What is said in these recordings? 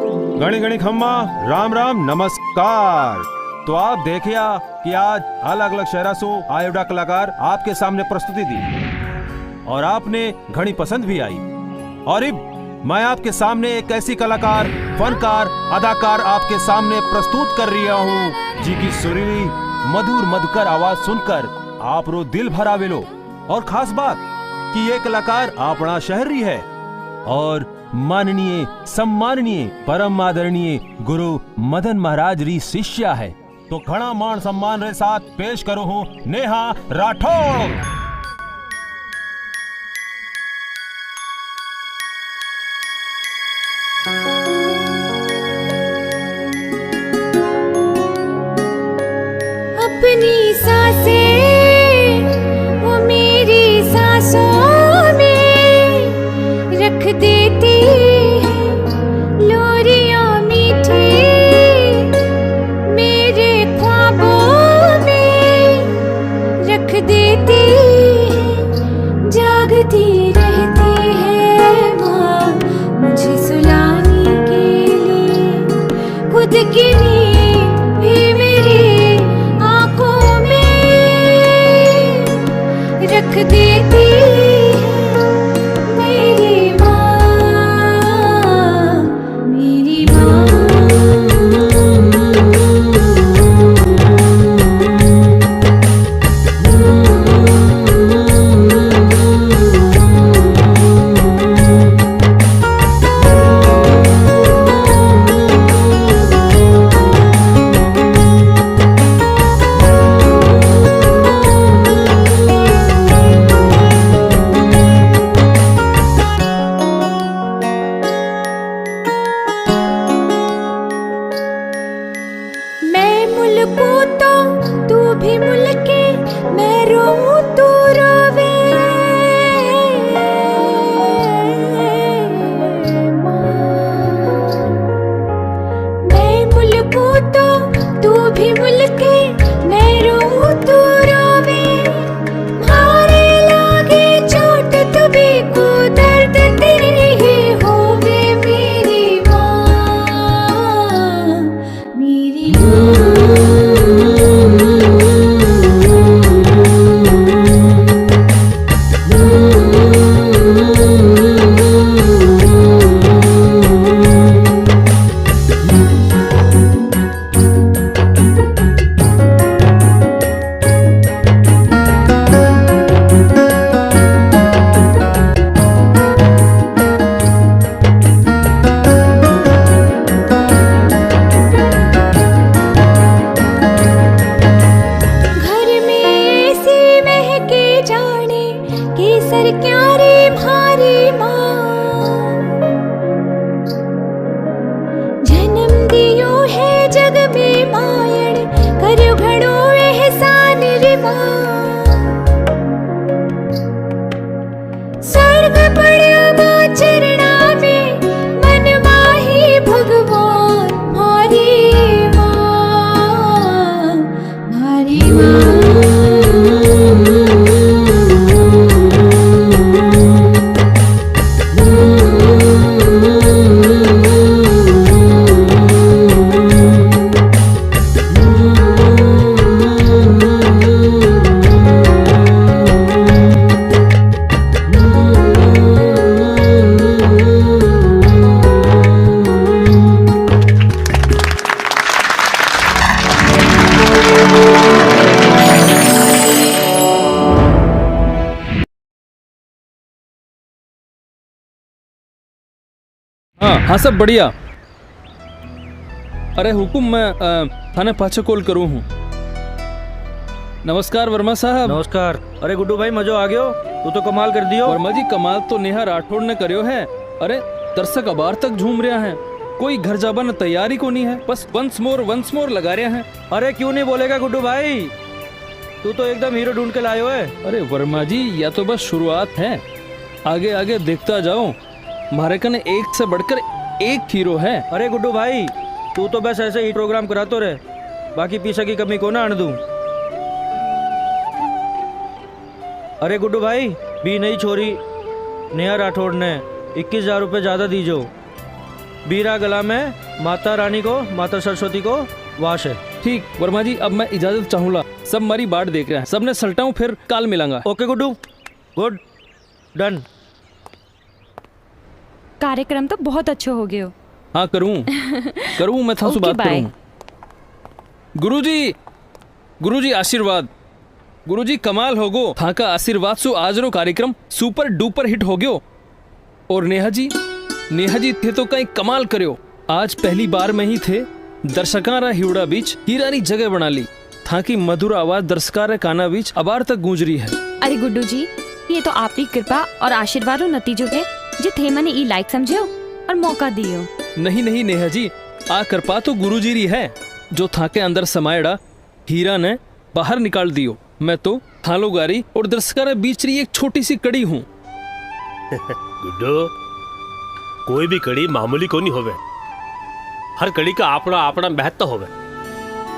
गणी गणी खम्मा, राम राम नमस्कार। तो आप देखिया कि आज अलग अलग शहरों से आयोडा कलाकार आपके सामने प्रस्तुति दी और आपने घनी पसंद भी आई। और अब मैं आपके सामने एक ऐसी कलाकार, फनकार, अदाकार आपके सामने प्रस्तुत कर रहा हूँ जी की सुरीली मधुर मधुकर आवाज सुनकर आप रो दिल भरा वेलो। और खास बात कि ये कलाकार अपना शहरी है और माननीय सम्माननीय परम आदरणीय गुरु मदन महाराज री शिष्या है। तो घना मान सम्मान रे साथ पेश करो हूँ नेहा राठौड़। अपनी सांसें वो मेरी सांसों में रख देती है, लोरियां मीठी मेरे ख्वाबों में रख देती है, जागती रहती है माँ मुझे सुलाने के लिए। खुद की नींद भी मेरी आंखों में रख देती है मेरी माँ, मेरी माँ। मैं मुल्कूं तो तू भी मुल्के, मैं रोऊं तू रोवे माँ। मैं मुल्कूं तो तू भी मुल्के, मैं रोऊं तू रोवे। मारे लागे चोट तुभी को दर्द तेरे ही होवे मेरी माँ, मेरी घर में ऐसी महके जाने केसर क्या रे भारी माँ। जन्म दियो है जग में मायण, करो घड़ो एहसान रे माँ। स्वर्ग पड़्यो माँ चरणा में, मन माही भगवान मारी माँ, मारी माँ। हाँ सब बढ़िया। अरे हुकुम, मैं थाने पाछे कॉल करूँ हूँ। नमस्कार वर्मा साहब। नमस्कार। अरे गुड्डू भाई मजो आ गयो, तू तो कमाल कर दियो। वर्मा जी कमाल तो नेहा राठौड़ ने करियो है। अरे दर्शक अबार तक झूम रहा है, कोई घर जाबा न तैयारी को नहीं है, बस वंस मोर लगा रहे हैं। अरे क्यों नहीं बोलेगा गुड्डू भाई, तू तो एकदम हीरो ढूंढ के लायो है। अरे वर्मा जी या तो बस शुरुआत है, आगे आगे देखता जाओ। हमारे कने एक से बढ़कर एक हीरो है। अरे गुड्डू भाई तू तो बस ऐसे ही प्रोग्राम करातो रहे, बाकी पीछे की कमी को ना आने दूं। अरे गुड्डू भाई भी नहीं छोरी नेहा राठौड़ ने 21,000 रुपये ज़्यादा दीजो। बीरा गला में माता रानी को, माता सरस्वती को वाश है। ठीक वर्मा जी, अब मैं इजाजत चाहूंगा। सब मरी बाट देख रहे हैं, सबने सलटाऊं, फिर काल मिलांगा। Okay Guddu, good, done. कार्यक्रम तो बहुत अच्छे हो गए हो। हाँ करूँ करूँ, मैं था ओके, बात बाय। करूँ। गुरुजी आशीर्वाद। गुरुजी कमाल हो गो, था का आशीर्वाद सु आज रो कार्यक्रम सुपर डुपर हिट हो गयो। और नेहा जी थे तो कहीं कमाल करो। आज पहली बार में ही थे दर्शकारा हिवड़ा बीच हीरानी जगह बना ली था की मधुर आवाज दर्शकारा काना बीच अबार तक गूंज रही है। अरे गुड्डू जी, ये तो आपकी कृपा और आशीर्वाद नतीजो है जो थे मने ई लायक समझो और मौका दियो। नहीं नेहा जी, आ कृपा तो गुरुजी री है जो था के अंदर समायड़ा हीरा ने बाहर निकाल दियो। मैं तो थालोगारी और दर्शकारा बीच रही एक छोटी सी कड़ी हूँ। गुड्डो, कोई भी कड़ी मामूली को नहीं होवे। हर कड़ी का अपना अपना महत्व होवे।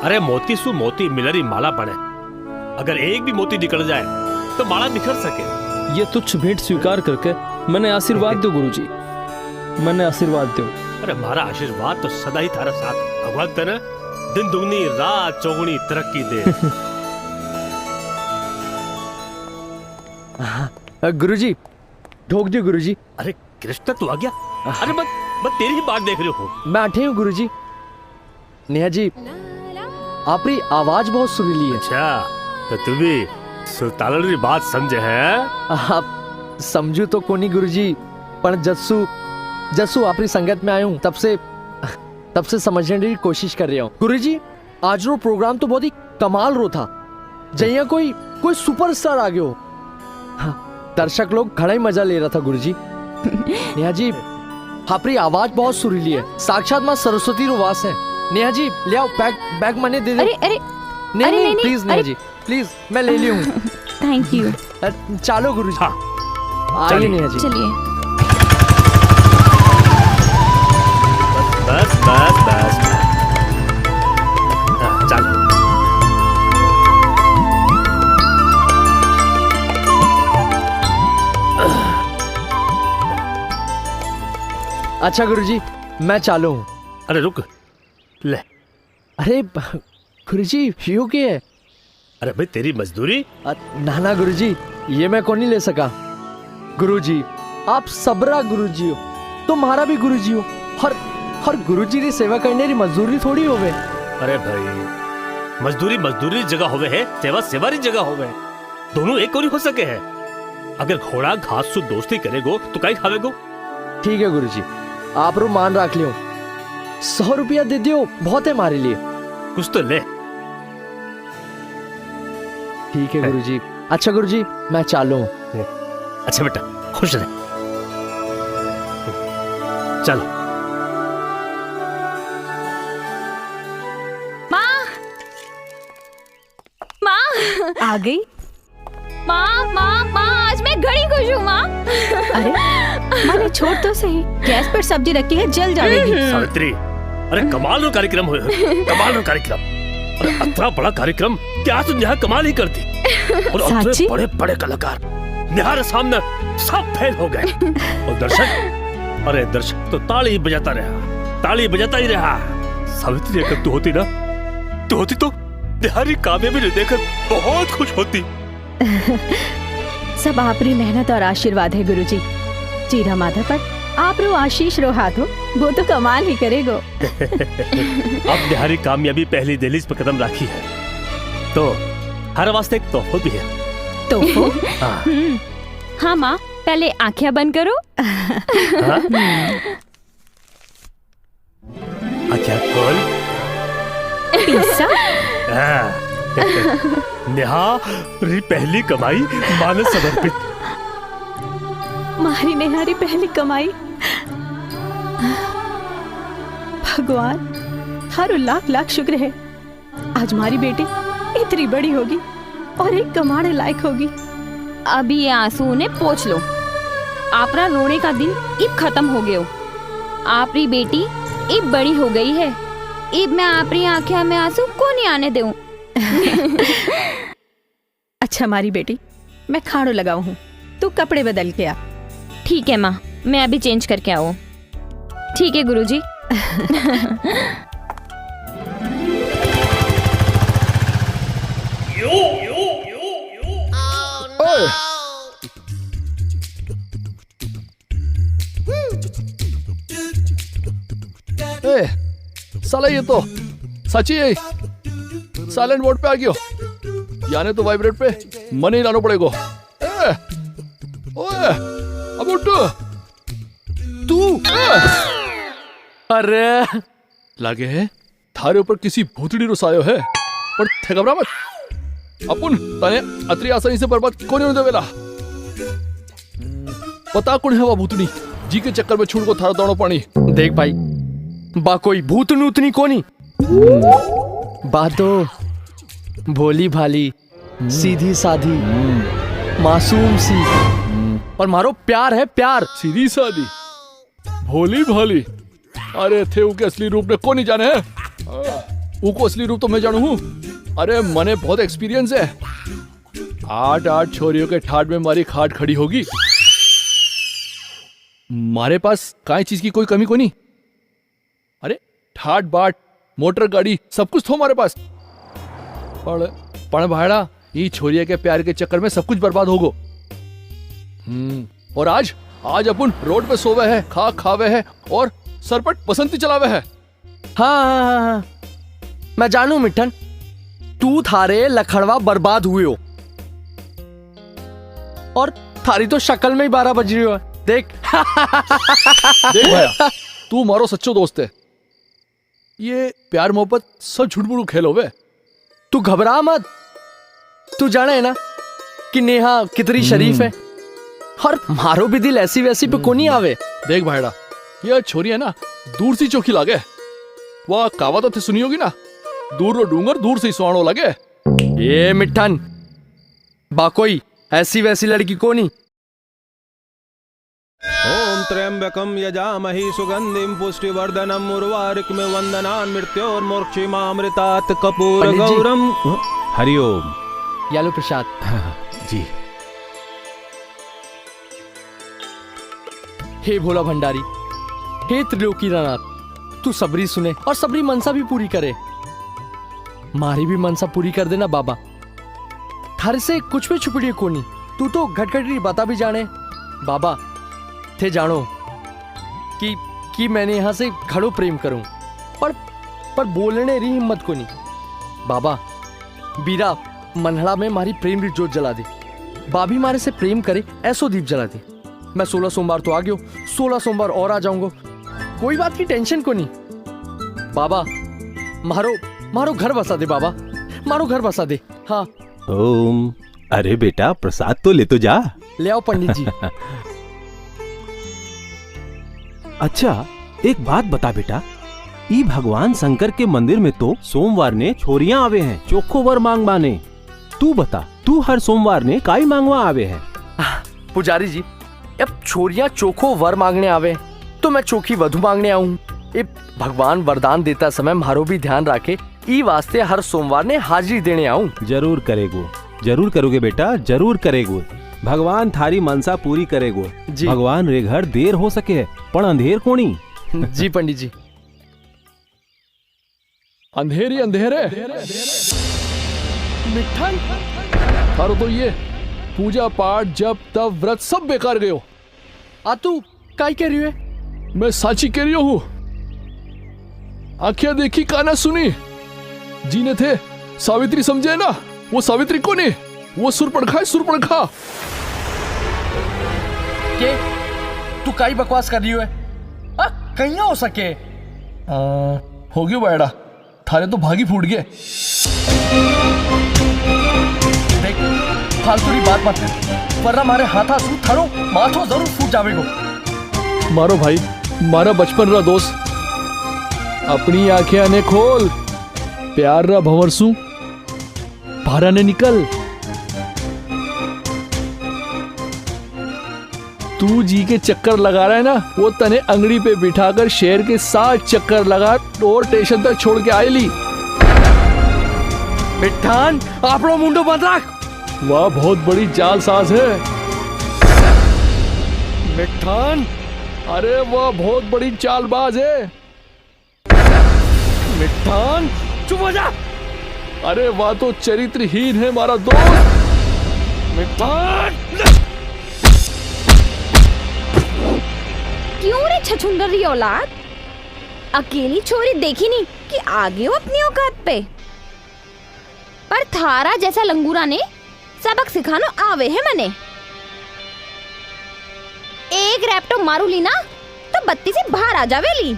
अरे मोती सु मोती मिलरी माला बने, अगर एक भी मोती निकल जाए तो माला निखर सके। ये तुच्छ भेंट स्वीकार करके मैंने आशीर्वाद दो गुरुजी, मैंने आशीर्वाद दो। अरे हमारा आशीर्वाद तो सदा ही थारा साथ। भगवान तेने दिन दुगनी रात चौगुनी तरक्की दे। गुरुजी, ठोक दियो गुरुजी। अरे कृष्ण तू आ गया? अरे मैं तेरी ही बात देख रही हूँ। मैं आठे हूँ गुरुजी। नेहा जी, आपकी आवाज बहुत सुरीली है। अच्छा, तो तू भी सुल्तान री बात समझे है? आप समझू तो कोनी गुरुजी, पर जस्सू आपकी संगत में आया हूँ तब से समझने की कोशिश कर रहा हूँ। गुरुजी, आज रो प्रोग्राम तो बहुत ही कमाल रो था। जैया कोई सुपरस्टार आ गयो। हाँ, दर्शक लोग खड़ा ही मजा ले रहा था गुरुजी। नेहा जी, आपकी आवाज बहुत सुरीली है, साक्षात माँ सरस्वती रो वास है। नेहा जी, ले आओ बैग मने दे दो। अरे नहीं प्लीज नेहा जी, प्लीज मैं ले ली हूँ। Thank you. चलो गुरुजी। हाँ, आइए नेहा जी। चलिए। बस हाँ, चल। अच्छा गुरुजी, मैं चालू हूँ। अरे रुक, ले। अरे गुरुजी, यो क्या है? अरे भाई तेरी मजदूरी। ना गुरुजी, ये मैं कौन नहीं ले सका। गुरुजी, आप सबरा गुरुजी हो, तुम्हारा भी गुरुजी हो। हर गुरुजी की सेवा करने की मजदूरी थोड़ी होवे। अरे भाई, मजदूरी जगह होवे है, सेवा जगह होवे। दोनों एक और ही हो सके है। अगर घोड़ा घास से दोस्ती करेगो तो कहीं खावेगो। ठीक है गुरुजी, आप रो मान रख लियो। 100 रुपया दे दियो, बहुत है हमारे लिए। कुछ तो ले। ठीक है गुरुजी। अच्छा गुरुजी, मैं चालू हूँ। अच्छा बेटा, खुश रहे। चलो। माँ आ गई? माँ आज मैं घड़ी खुश हूँ माँ। अरे मैंने छोड़ तो सही, गैस पर सब्जी रखी है, जल जाएगी। सावित्री, अरे कमाल नो कार्यक्रम हुए, कमाल नो कार्यक्रम। अरे इतना बड़ा कार्यक्रम क्या तुम यहाँ कमाल ही करती। और साची? बड़े बड़े कलाकार निहारे सामने सब फेल हो गए। और दर्शक तो ताली बजाता ही रहा। सावित्री, अगर तू होती तो निहारी कामयाबी देखकर बहुत खुश होती। सब आपरी मेहनत और आशीर्वाद है गुरुजी। चीरा माथा पर आप रो आशीष रो हाथ हो, वो तो कमाल ही करेगो। अब निहारी कामयाबी पहली दहलीज पर कदम रखी है तो हर वास्ते एक तोहफा भी है। तो हाँ माँ, पहले आंखें बंद करो। हाँ? क्या खोल। पिज्जा? निहारी पहली कमाई मानस समर्पित। मारी नेहारी पहली कमाई। भगवान, हर लाख शुक्र है आज हमारी बेटी इतनी बड़ी होगी और एक कमाने लायक होगी। अभी ये आंसू उन्हें पोंछ लो। आपरा रोने का दिन इब खत्म हो गयो। आपरी बेटी इब बड़ी हो गई है। इब मैं आपरी आंखें में आंसू को नहीं आने दूं। अच्छा मारी बेटी, मैं खाड़ो लगाऊ हूँ, तू कपड़े बदल के आ। ठीक है माँ, मैं अभी चेंज करके आऊँ। ठीक है गुरुजी। ओए! ए, साला ये तो सची है, साइलेंट मोड पे आ गयो, यानी तो वाइब्रेट पे मन ही लाना पड़ेगा। ए, ओए, अब उठ तू। अरे लागे है थारे ऊपर किसी भूतड़ी रुसायो है, पर थे घबरा मत, अपन तने अतरी आसानी से बर्बाद कोनी होने देवेला। पता कौन है वो भूतनी जी के चक्कर में छूट को थारा दोनों पानी। देख भाई, बा कोई भूतनी उतनी कोनी, बा तो भोली भाली सीधी साधी मासूम सी, और मारो प्यार है प्यार। सीधी सादी भोली भाली, अरे थे उनके असली रूप ने कौन नहीं जाने है, उनको असली रूप तो मैं जानू हूँ। अरे मने बहुत एक्सपीरियंस है, 8 छोरियों के ठाट में मारी खाट खड़ी होगी। मारे पास काई चीज की कोई कमी को नहीं। अरे ठाट बाट मोटर गाड़ी सब कुछ थो हमारे पास, पण भाड़ा ये छोरिया के प्यार के चक्कर में सब कुछ बर्बाद हो गो। और आज अपन रोड पे सोवे है, खा खावे है और सरपट बसंती चलावे है। हाँ, मैं जानू मिठन, तू थारे लखड़वा बर्बाद हुए हो, और थारी तो शक्ल में ही 12 बज रही हो। देख देख भैया, तू मारो सच्चो दोस्त है, ये प्यार मोहब्बत सब झूठ-मूठ खेल होवे। तू घबरा मत, तू जाने है ना कि नेहा कितनी शरीफ है, और मारो भी दिल ऐसी वैसी पे कोनी आवे। देख भाईड़ा, ये छोरी है ना दूर सी चौकी लागे, वह कहावत थे सुनी होगी ना, दूर रो डूंगर दूर से ही सुहानो लगे। ये मिठन बा कोई ऐसी वैसी लड़की कोनी। ओम त्र्यंबकम यजामहि सुगंधिम पुष्टिवर्धनम उर्वारुकमिव वंदनान् मृत्योर्मोक्षीमामृतात् कपूर पंडित जी। गौरम। हरिओम। यालो प्रसाद। जी। हे भोला भंडारी, हे त्रिलोकी नाथ, तू सबरी सुने और सबरी मनसा भी पूरी करे। मारी भी मनसा पूरी कर देना बाबा, थारे से कुछ भी छुपड़ी कोनी। तू तो घटघटी बता भी जाने बाबा, थे जानो कि मैंने यहाँ से घड़ो प्रेम करूं, पर बोलने री हिम्मत को नहीं। बाबा बीरा मनहड़ा में मारी प्रेम री जोत जला दे, बाबी मारे से प्रेम करे ऐसो दीप जला दे। मैं 16 सोमवार तो आ गयो, 16 सोमवार और आ जाऊंगा, कोई बात की टेंशन को नहीं। बाबा मारो घर बसा दे, बाबा मारो घर बसा दे। हाँ ओम। अरे बेटा प्रसाद तो ले तो जा। ले आओ पंडित जी। अच्छा एक बात बता बेटा, ई भगवान शंकर के मंदिर में तो सोमवार ने छोरियां आवे हैं चोखो वर मांग माने। तू बता, तू हर सोमवार ने काई मांगवा आवे है? पुजारी जी, अब छोरियां चोखो वर मांगने आवे तो मैं चोखी वधु मांगने आऊं। भगवान वरदान देता समय मारो भी ध्यान रखे, ई वास्ते हर सोमवार ने हाजिरी देने आऊं। जरूर करेगो, जरूर करोगे बेटा, जरूर करेगो। भगवान थारी मनसा पूरी करेगो। जी। भगवान रे घर देर हो सके पण अंधेर कोनी। जी पंडित जी। अंधेरी अंधेरे मिठन, थारो तो ये पूजा पाठ जप तप व्रत सब बेकार गयो। आ तू काई कह रही है? मैं साची कह रही हूँ, आंखें देखी काना सुनी। जीने थे सावित्री समझे ना, वो सावित्री को नहीं, वो सुरपड़खा है, सुरपड़खा। के तू काई बकवास कर रही है? कहीं ना हो सके। हो गयो बैड़ा, थारे तो भागी फूट गए। देख फालतू बात मत कर, वरना मारे हाथा सू थारो माथो जरूर फूट जावेगो। मारो भाई, मारा बचपन रा दोस्त, अपनी आंखें आने खोल, प्यार रा भंवरसू भारा ने निकल। तू जी के चक्कर लगा रहा है ना, वो तने अंगड़ी पे बिठाकर शहर के 7 चक्कर लगा और स्टेशन तक छोड़ के आयली। मिठान आपनो मुंडो बंद रख, वह बहुत बड़ी जालसाज है। मिठान अरे वह बहुत बड़ी चालबाज है। मिठान, चुप हो जा। अरे वह तो चरित्रहीन है हमारा दोस्त। मिठान, क्यों रे छछुंदरी औलाद, अकेली छोरी देखी नहीं कि आगे हो अपनी औकात पे। पर थारा जैसा लंगूरा ने सबक सिखानो आवे है मने। एक रैप्टो मारू ली ना तो बत्ती से बाहर आ जावेली।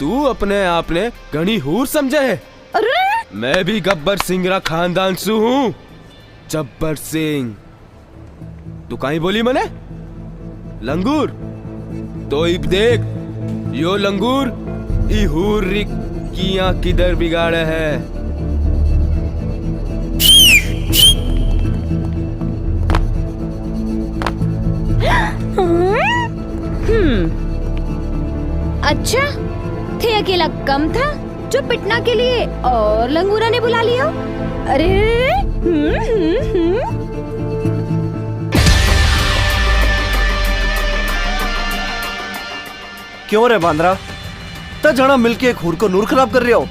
तू अपने आप ने घनी हूर समझे है। अरे मैं भी गब्बर सिंह रा खानदान से हूँ। जब्बर सिंह तू कहीं बोली मने लंगूर, तो इब देख यो लंगूर ई हूर री किया किधर बिगाड़े है। अच्छा, थे अकेला कम था जो पिटना के लिए और लंगूरा ने बुला लिया। अरे क्यों रे बांद्रा, तो जना मिलके एक हूर को नूर खराब कर रहे हो।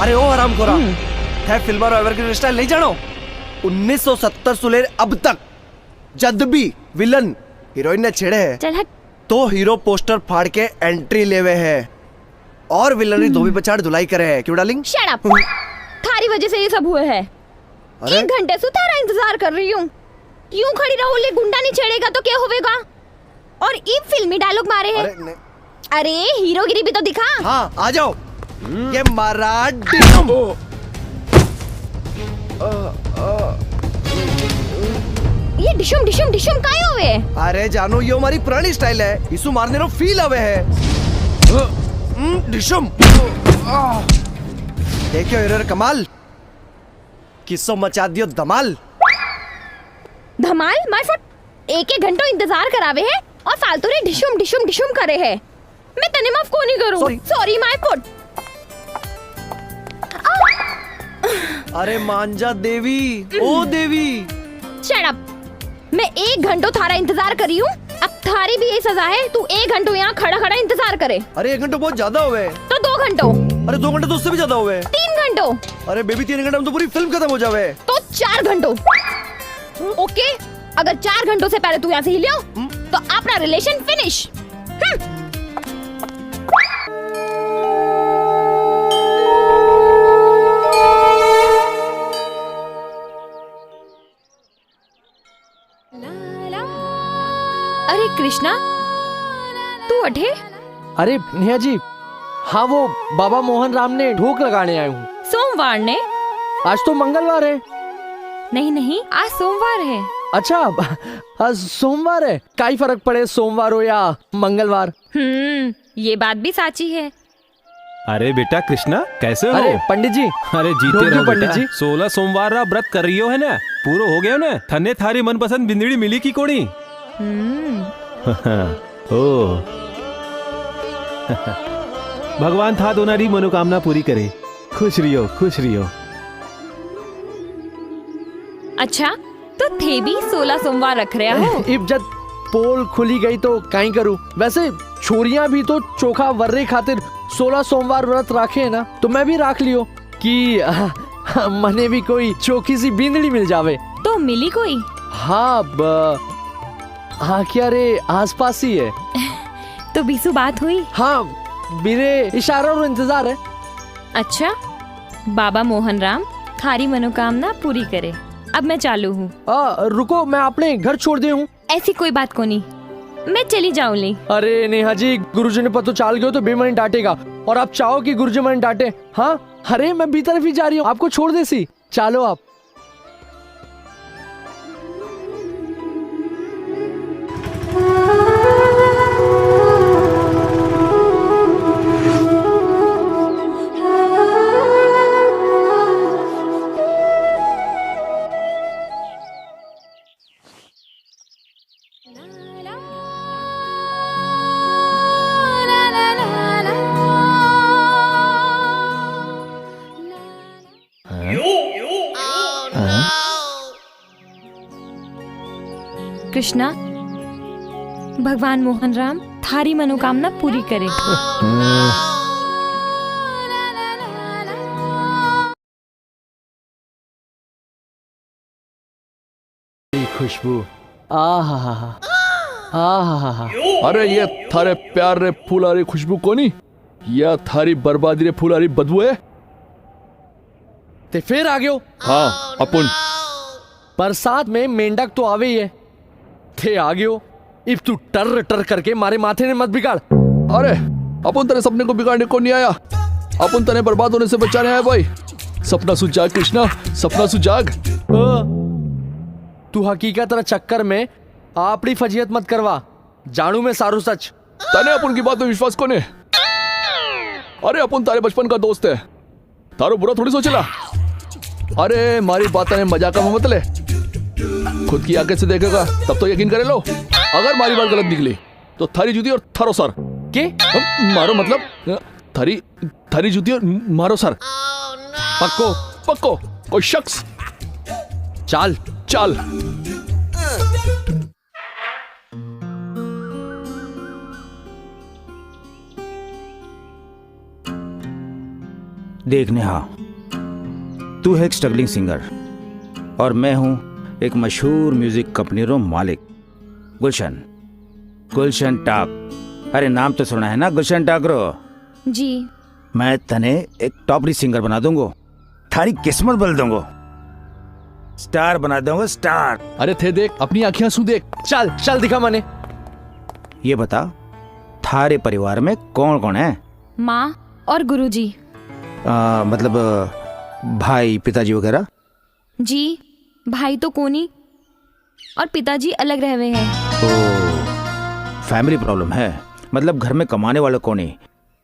अरे ओ आराम खोरा है फिल्म और एवरग्रीन स्टाइल नहीं जानो। 1970 से लेकर अब तक जब भी विलन हीरोइन ने छेड़े है चल हट। तो हीरो पोस्टर फाड़ के एंट्री लेवे है और विलन की धोबी पछाड़ धुलाई करे है। क्यों डार्लिंग? Shut up. थारी वजह से ये सब हुए है। अरे 1 घंटे से तारा इंतजार कर रही हूँ। यूं खड़ी रहो, ले गुंडा नहीं छेड़ेगा तो क्या होगा। और ये फिल्मी डायलॉग मारे हैं। अरे अरे हीरोगिरी भी तो दिखा। हाँ आ जाओ। ये मराठी ये डिशुम डिशुम डिशुम काहे होवे? अरे जानो ये हमारी पुरानी स्टाइल है। इसु मारने रो फील आवे है। डिशुम देखियो हिरर कमाल किस्सो मचा दियो धमाल। धमाल माय फुट। 1 घंटो इंतजार करावे है और फालतू रे डिशुम डिशुम डिशुम करे है। मैं तने माफ को नहीं करूं। Sorry my foot. अरे मांजा देवी, ओ देवी। Shut up. मैं 1 घंटो थारा इंतजार करी हूँ। अब थारी भी ये सजा है, तू 1 घंटो यहाँ खड़ा खड़ा इंतजार करे। अरे 1 घंटा बहुत ज्यादा हुए। तो 2 घंटो। अरे 2 घंटे तो उससे भी ज्यादा हुए। 3 घंटो। अरे बेबी 3 घंटे में तो पूरी फिल्म खत्म हो जावे। तो 4 घंटो। ओके, अगर 4 घंटों से पहले तू यहाँ से हिलियो तो अपना रिलेशन फिनिश। अरे कृष्णा, तू अठे? अरे नेहा जी, हाँ वो बाबा मोहन राम ने ढोक लगाने आए हूँ। सोमवार ने? आज तो मंगलवार है। नहीं नहीं, आज सोमवार है। अच्छा, आज सोमवार है। काई फर्क पड़े सोमवार हो या मंगलवार। ये बात भी साची है। अरे बेटा कृष्णा कैसे हो? अरे पंडित जी, अरे जीते ढोक रहो दो पंडित बेटा। जी। 16 सोमवार रा व्रत कर रही हो है ना? पूरा हो गया ना? थने थारी मनपसंद बिंदड़ी मिली की कोड़ी? ओ भगवान था दोनारी मनोकामना पूरी करे। खुश रहियो, खुश रहियो। अच्छा, तो थे भी 16 सोमवार रख रहे हो? इज्जत पोल खुली गई तो काई करूं। वैसे छोरियां भी तो चोखा वर्रे खातिर 16 सोमवार व्रत राखे है ना, तो मैं भी राख लियो कि मने भी कोई चोखी सी बिंदड़ी मिल जावे। तो मिली कोई? हाँ क्या रे, आसपास ही है। तो बीसू बात हुई? हाँ, मेरे इशारा और इंतजार है। अच्छा, बाबा मोहन राम थारी मनोकामना पूरी करे। अब मैं चालू हूँ। रुको, मैं अपने घर छोड़ दे हूँ। ऐसी कोई बात को नहीं, मैं चली जाऊंगी। अरे नेहा जी, गुरुजी ने पता चाल गयो तो बेमन डांटेगा। और आप चाहो कि गुरुजी मन डांटे? हाँ, अरे मैं भी तरफ ही जा रही हूँ, आपको छोड़ दे सी। चलो आप। कृष्णा, भगवान मोहन राम थारी मनोकामना पूरी करे। खुशबू, आहा, आहा। अरे ये थारे प्यार रे फूलारी खुशबू कोनी, या थारी बर्बादी रे फूलारी बदबू है। ते फिर आ गयो। हाँ अपन बरसात में मेंढक तो आवे ही है। थे आ गयो, इब तू टर टर करके मारे माथे ने मत बिगाड़। अरे अपन तेरे सपने को बिगाड़ने को नहीं आया, अपन तेरे बर्बाद होने से बचाने आया भाई। सपना सुजाग कृष्णा, सपना सुजाग। तू हकीकत रा चक्कर में आपड़ी फजीयत मत करवा, जानू मैं सारू सच। तने अपन की बात में विश्वास कोने। अरे अपन तारे बचपन का दोस्त है, तारो बुरा थोड़ी सोचेला। अरे मारी बात ने मजाक में मत ले, खुद की आंखें से देखेगा तब तो यकीन करे लो। अगर मारी बात गलत निकली तो थारी जूती और थारो सर के मारो, मतलब थारी जूती और मारो सर। पक्को पक्को, कोई शख्स। चाल चल। देख नेहा, तू है एक स्ट्रगलिंग सिंगर और मैं हूं एक मशहूर म्यूजिक कंपनी रो मालिक। गुलशन टाक। अरे नाम तो सुना है ना गुलशन टाक रो। जी। मैं तने एक टॉपरी सिंगर बना दूंगा, थारी किस्मत बदल दूंगा, स्टार बना दूंगा, स्टार। अरे थे देख, अपनी आंखें सू देख। चल चल दिखा मने। ये बता, थारे परिवार में कौन कौन है? माँ और गुरुजी। मतलब भाई पिताजी वगैरह? जी, भाई तो कोनी और पिताजी अलग रह हुए हैं। तो फैमिली प्रॉब्लम है, मतलब घर में कमाने वाले कोनी।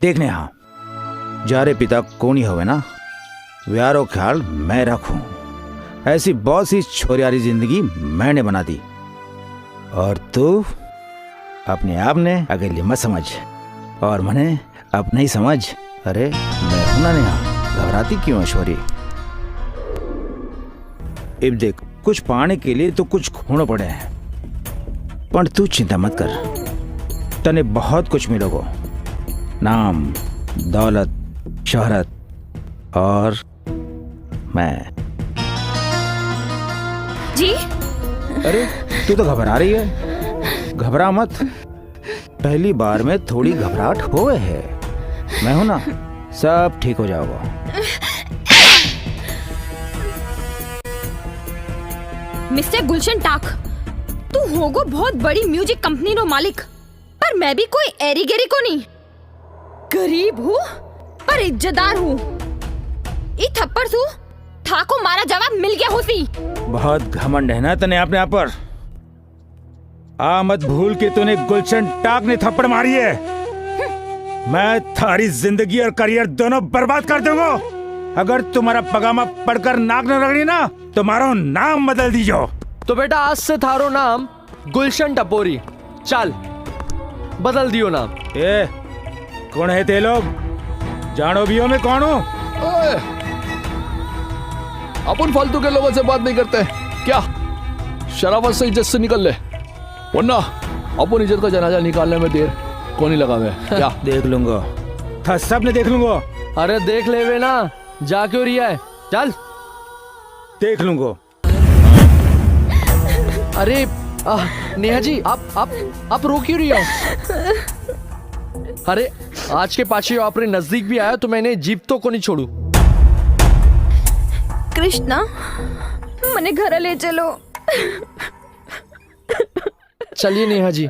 देखने हाँ, जारे पिता कोनी होवे ना, व्यारो ख्याल मैं रखूं। ऐसी बहुत सी छोरियारी जिंदगी मैंने बना दी और तू अपने आप ने अकेले मत समझ और मने अपना ही समझ। अरे मैं हूं ना नेहा, घबराती क्यों है छोरी? अब देख, कुछ पाने के लिए तो कुछ खोना पड़े हैं, पर तू चिंता मत कर, तने बहुत कुछ मिलोगो। नाम, दौलत, शोहरत और मैं। जी? अरे तू तो घबरा रही है, घबरा मत। पहली बार में थोड़ी घबराहट होए है, मैं हूं ना, सब ठीक हो जाएगा। मिस्टर गुलशन टाक, तू होगो बहुत बड़ी म्यूजिक कंपनी रो मालिक, पर मैं भी कोई एरी गेरी को नहीं। गरीब हूँ पर इज्जतदार हूँ। ई थप्पड़ सू था को मारा जवाब मिल गया होसी। बहुत घमंड है ना तने अपने आप पर। आ मत भूल के तूने गुलशन टाक ने थप्पड़ मारी है। मैं थारी जिंदगी और करियर दोनों बर्बाद कर दूंगा अगर तुम्हारा पगामा पढ़कर नाक न रगड़ी ना, तुम्हारा नाम बदल दीजो। तो बेटा आज से थारो नाम गुलशन टपोरी। चल बदल दियो नाम। ए कौन है ते लोग? जानो भी हो मैं कौन हूँ? अपन फालतू के लोगों से बात नहीं करते क्या? शराफत से इज्जत से निकल ले, वरना अपन इज्जत का जनाजा निकालने में देर को नहीं लगा मैं। क्या? देख लूंगा, था सब ने देख लूंगा। अरे देख ले वे ना, जा क्यों रिया है? चल देख लूंगा। अरे नेहा जी, आप रो क्यों रही हो? अरे आज के पाछे आपरे नजदीक भी आया तो मैंने जीप तो को नहीं छोड़ू। कृष्णा, मने घर ले चलो। चलिए नेहा जी।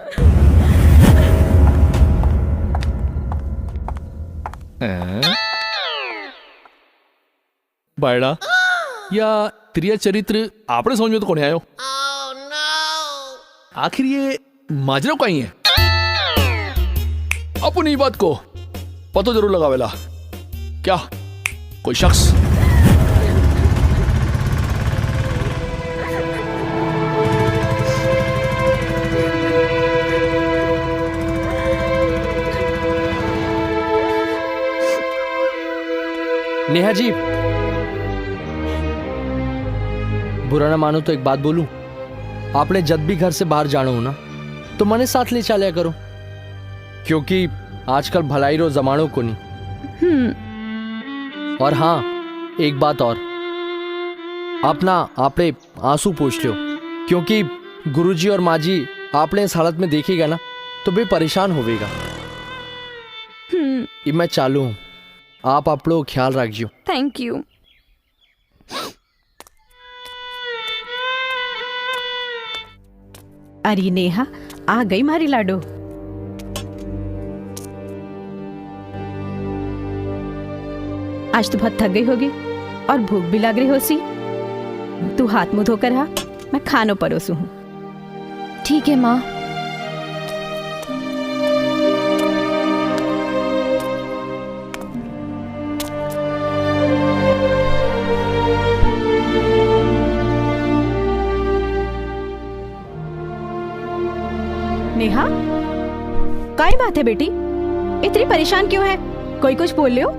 बायड़ा या त्रिया चरित्र आपने समझ में तो कौन आयो? आखिर ये माजरा कहीं है? अपनी बात को पता जरूर लगावेला क्या कोई शख्स? नेहा जी, बुरा ना मानो तो एक बात बोलूं? आपने जब भी घर से बाहर जाना हो ना तो मने साथ ले चलिया करो, क्योंकि आजकल भलाई रो जमानो को नहीं। और हाँ, एक बात और, अपना आपने आंसू पूछ लो, क्योंकि गुरुजी और माँ जी आपने इस हालत में देखेगा ना तो बे परेशान होवेगा। ये मैं चालू हूँ, आप लोग ख्याल रखियो। Thank you. अरे नेहा, आ गई मारी लाडो। आज तो बहुत थक गई होगी और भूख भी लग रही हो सी। तू हाथ मुंह धोकर आ, मैं खानों परोसू हूँ। ठीक है माँ। नेहा, काय बात है बेटी, इतनी परेशान क्यों है? कोई कुछ बोल लियो?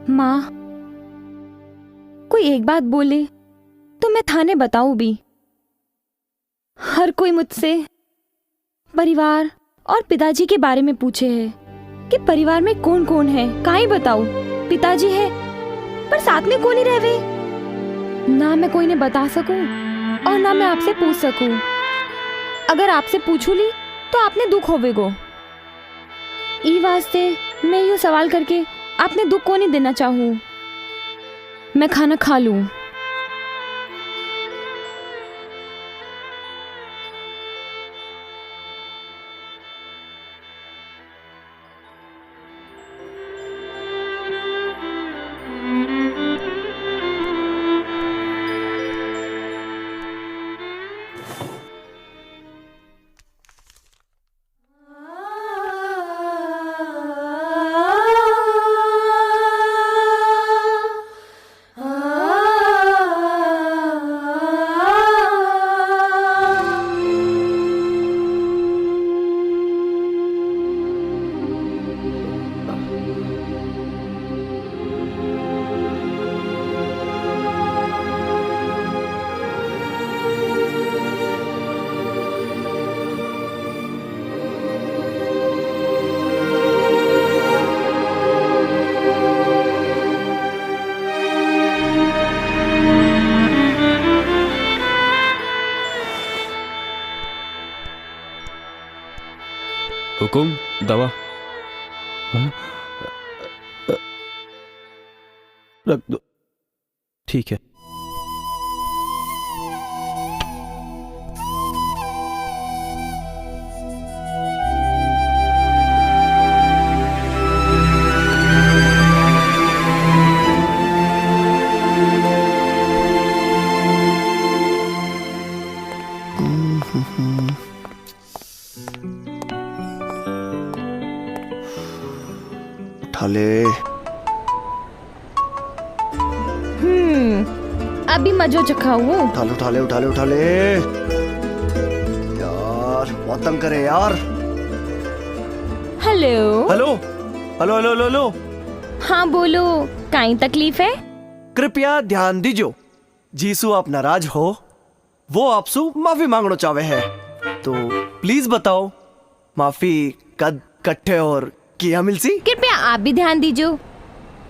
माँ, कोई एक बात बोले तो मैं थाने बताऊं भी। हर कोई मुझसे परिवार और पिताजी के बारे में पूछे है कि परिवार में कौन कौन है। काहे बताऊं? पिताजी है पर साथ में कौन ही रहवे। ना मैं कोई ने बता सकूं और ना मैं आपसे पूछ सकूं। अगर आपसे पूछू ली तो आपने दुख होवेगो। ई वास्ते मैं यूं सवाल करके आपने दुख को नहीं देना चाहूं। मैं खाना खा लूं। हुकुम, दवा रख दो। ठीक है। उठा ले। अभी मजो चखाऊं। उठा ले उठा ले उठा ले उठा ले। यार बहुत तंग करे यार। Hello hello hello hello hello. हाँ बोलो, काई तकलीफ है? कृपया ध्यान दीजिए, जीसू आप नाराज हो, वो आपसे माफी मांगना चाहे है, तो प्लीज बताओ माफी कद कट्ठे और किया मिलसी। कृपया आप भी ध्यान दीजिए,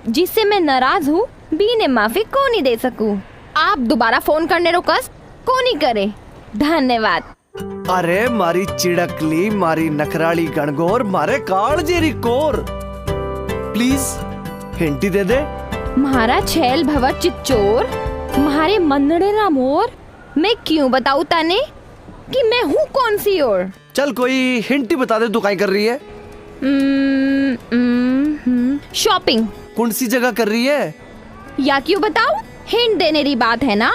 जिससे मैं नाराज हूँ बी ने माफी को नहीं दे सकूं। आप दोबारा फोन करने रोकस को नहीं करे। धन्यवाद। अरे मारी चिड़कली, मारी नखराली गणगोर, मारे काल जेरी कोर, प्लीज हिंटी दे दे। म्हारा छैल भवर चिच्चोर, म्हारे मनड़े ना मोर, मैं क्यों बताऊं ताने कि मैं हूँ कौन सी और? चल कोई हिंटी बता दे, तू काई कर रही है? शॉपिंग। कौन सी जगह कर रही है? या क्यों बताऊं? हिंट देने की बात है ना,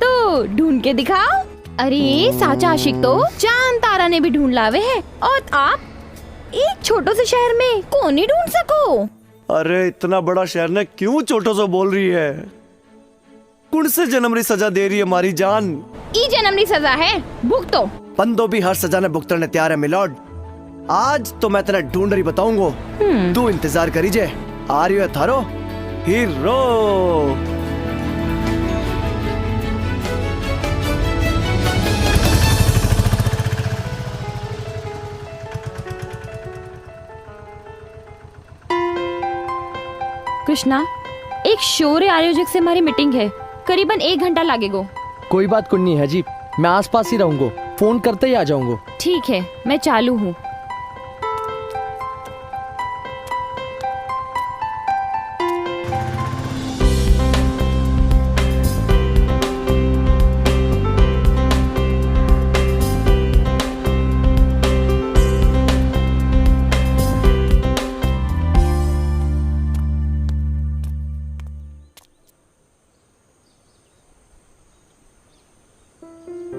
तो ढूंढ के दिखाओ। अरे साचा आशिक तो चांद तारा ने भी ढूंढ लावे है, और आप एक छोटे से शहर में कौन नहीं ढूंढ सको? अरे इतना बड़ा शहर ने क्यों छोटो से बोल रही है? कौन से जन्म री सजा दे रही है मारी जान? ई जन्म री सजा है, भुगतो। बंदो भी हर सजा ने भुगतने तैयार है मिलॉर्ड। आज तो मैं तेरा ढूंढ रही बताऊंगा, तू इंतजार करीजे। आ रही है थारो हीरो। कृष्णा, एक शौर्य आयोजक से हमारी मीटिंग है, करीबन 1 घंटा लगेगा। कोई बात कुछ नहीं है जी, मैं आसपास ही रहूंगा, फोन करते ही आ जाऊंगा। ठीक है, मैं चालू हूँ।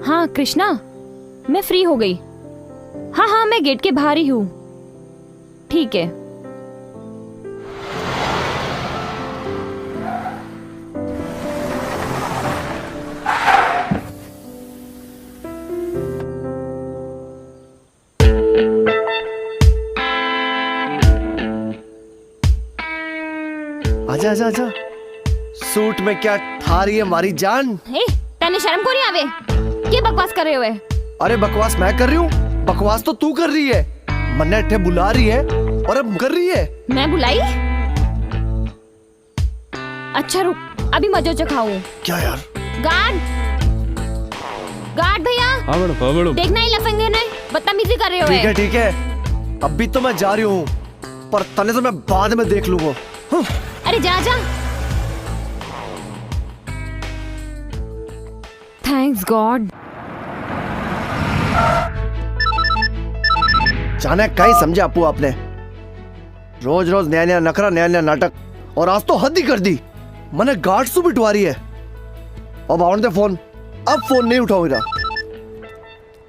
हाँ कृष्णा, मैं फ्री हो गई। हाँ हाँ, मैं गेट के बाहर ही हूँ। ठीक है। आजा आजा आजा। सूट में क्या ठा रही है हमारी जान? ए, तने शर्म को नहीं आवे? क्या बकवास कर रहे हो? अरे बकवास मैं कर रही हूँ? बकवास तो तू कर रही है। मन्ने अट्ठे बुला रही है और अब कर रही है। मैं बुलाई? अच्छा रुक, अभी मजो चखाऊं। क्या यार? गार्ड, गार्ड भैया। हाँ मैडम। देखना ही लफंगे ने बदतमीजी कर रहे हो। ठीक है। अभी तो मैं जा रही हूँ, पर तने तो मैं बाद में देख लूंगा। अरे जा जा। Thanks God. जाने कहीं समझे आपू आपने? रोज रोज नया नया नखरा, नया नया नाटक, और आज तो हद ही कर दी। मैंने गार्ड से बिठवा रही है। अब आउट दे फोन। अब फोन नहीं उठाओ मेरा।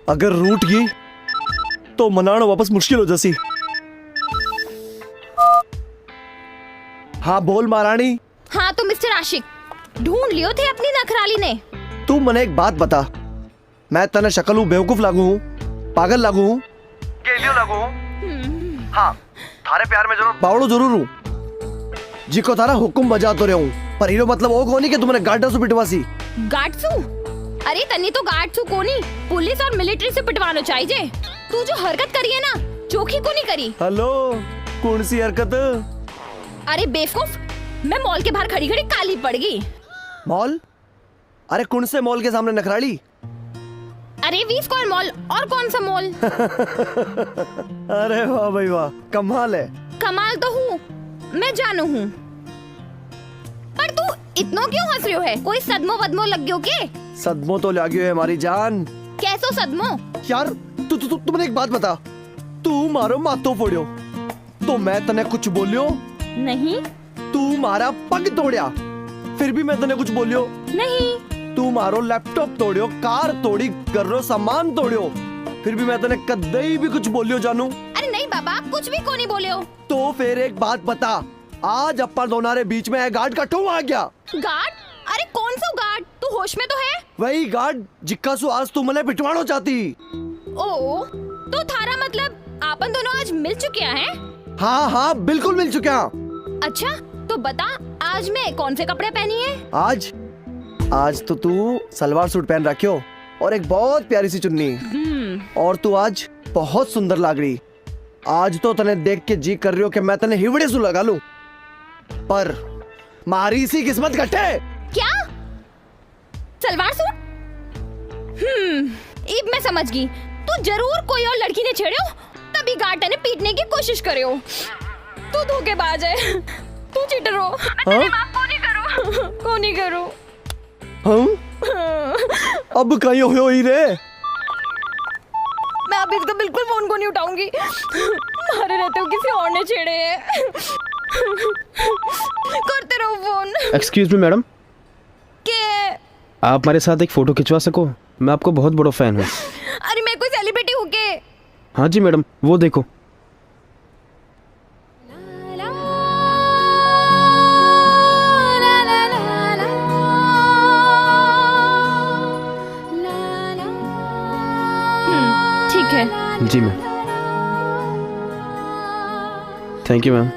अगर रूठ गई तो मनाना वापस मुश्किल हो जैसी। हाँ बोल महारानी। हाँ तो मिस्टर आशिक, ढूंढ लियो थे अपनी नखराली ने। तू मने एक बात बता, मैं तने शक्ल हूँ बेवकूफ लागू हूँ, पागल लागू हूँ, गेलियो लागू हूँ? हाँ, थारे प्यार में जरूर बावड़ो जरूर हूँ, जिको थारा हुक्म बजा तो रहे हूँ, पर हीरो मतलब वो कोनी कि तुमने गार्डा से पिटवासी। गार्डसू? अरे तन्नी तो गार्डसू कोनी, पुलिस और मिलिट्री से पिटवानो चाहिए। तू जो हरकत करी है ना, चोखी को नहीं करी। हेलो, कौन सी हरकत? अरे बेवकूफ, मैं मॉल के बाहर खड़ी खड़ी काली पड़ गई। मॉल? अरे कौन से मॉल के सामने नखराली? अरे वी स्क्वायर मॉल। और कौन सा मॉल? अरे वाह भाई वाह, कमाल है। कमाल तो हूँ, मैं जानू हूँ, पर तू इतना क्यों हंस रही है? कोई सदमो वदमो लग गयो के? सदमो तो लग्यो है हमारी जान। कैसो सदमो? यार तुमने एक बात बता, तू मारो मातो फोड़ियो तो मैं तने कुछ बोलियो नहीं। तू मारा पग तोड़िया फिर भी मैं तने कुछ बोलियो नहीं। तू मारो लैपटॉप तोड़ियो, कार तोड़ी, घरो सामान तोड़ियो, फिर भी मैं तने कदई भी कुछ बोलियो जानू? अरे नहीं बाबा, कुछ भी को नहीं बोले हो। तो फिर एक बात बता, आज अपन दोनों रे बीच में गार्ड का ठो आ गया। गार्ड? अरे कौन सा गार्ड? तू होश में तो है? वही गार्ड जिक्का सु आज तू मने पिटवानो चाहती। ओ, तो थारा मतलब आपन दोनों आज मिल चुके हैं? हाँ हाँ बिल्कुल मिल चुके हैं। अच्छा तो बता, आज मैं कौन से कपड़े पहनी है? आज तो तू सलवार सूट पहन रखियो और एक बहुत प्यारी सी चुन्नी, और तू आज बहुत सुंदर लाग रही। आज तो तने देख के जी कर रही हो कि मैं तने हिवड़े सु लगा लूं, पर मारी सी किस्मत कटे। क्या? सलवार सूट? अब मैं समझ गई, तू जरूर कोई और लड़की ने छेड़ो, तभी गार्ड ने पीटने की कोशिश करियो। तू धोखेबाज है, तू चीटर हो। मैं तेरी माफ को नहीं करूं, को नहीं करूं। हम? अब कहीं हो ही रे। मैं अभी तो बिल्कुल फोन को नहीं उठाऊंगी, मारे रहते हो किसी और ने छेड़े हैं। करते रहो फोन। एक्सक्यूज मी मैडम, के आप हमारे साथ एक फोटो खिंचवा सको? मैं आपको बहुत बड़ा फैन हूँ। अरे मैं कोई सेलिब्रिटी हूँ के? हाँ जी मैडम, वो देखो। ठीक है। जी मैम, थैंक यू मैम।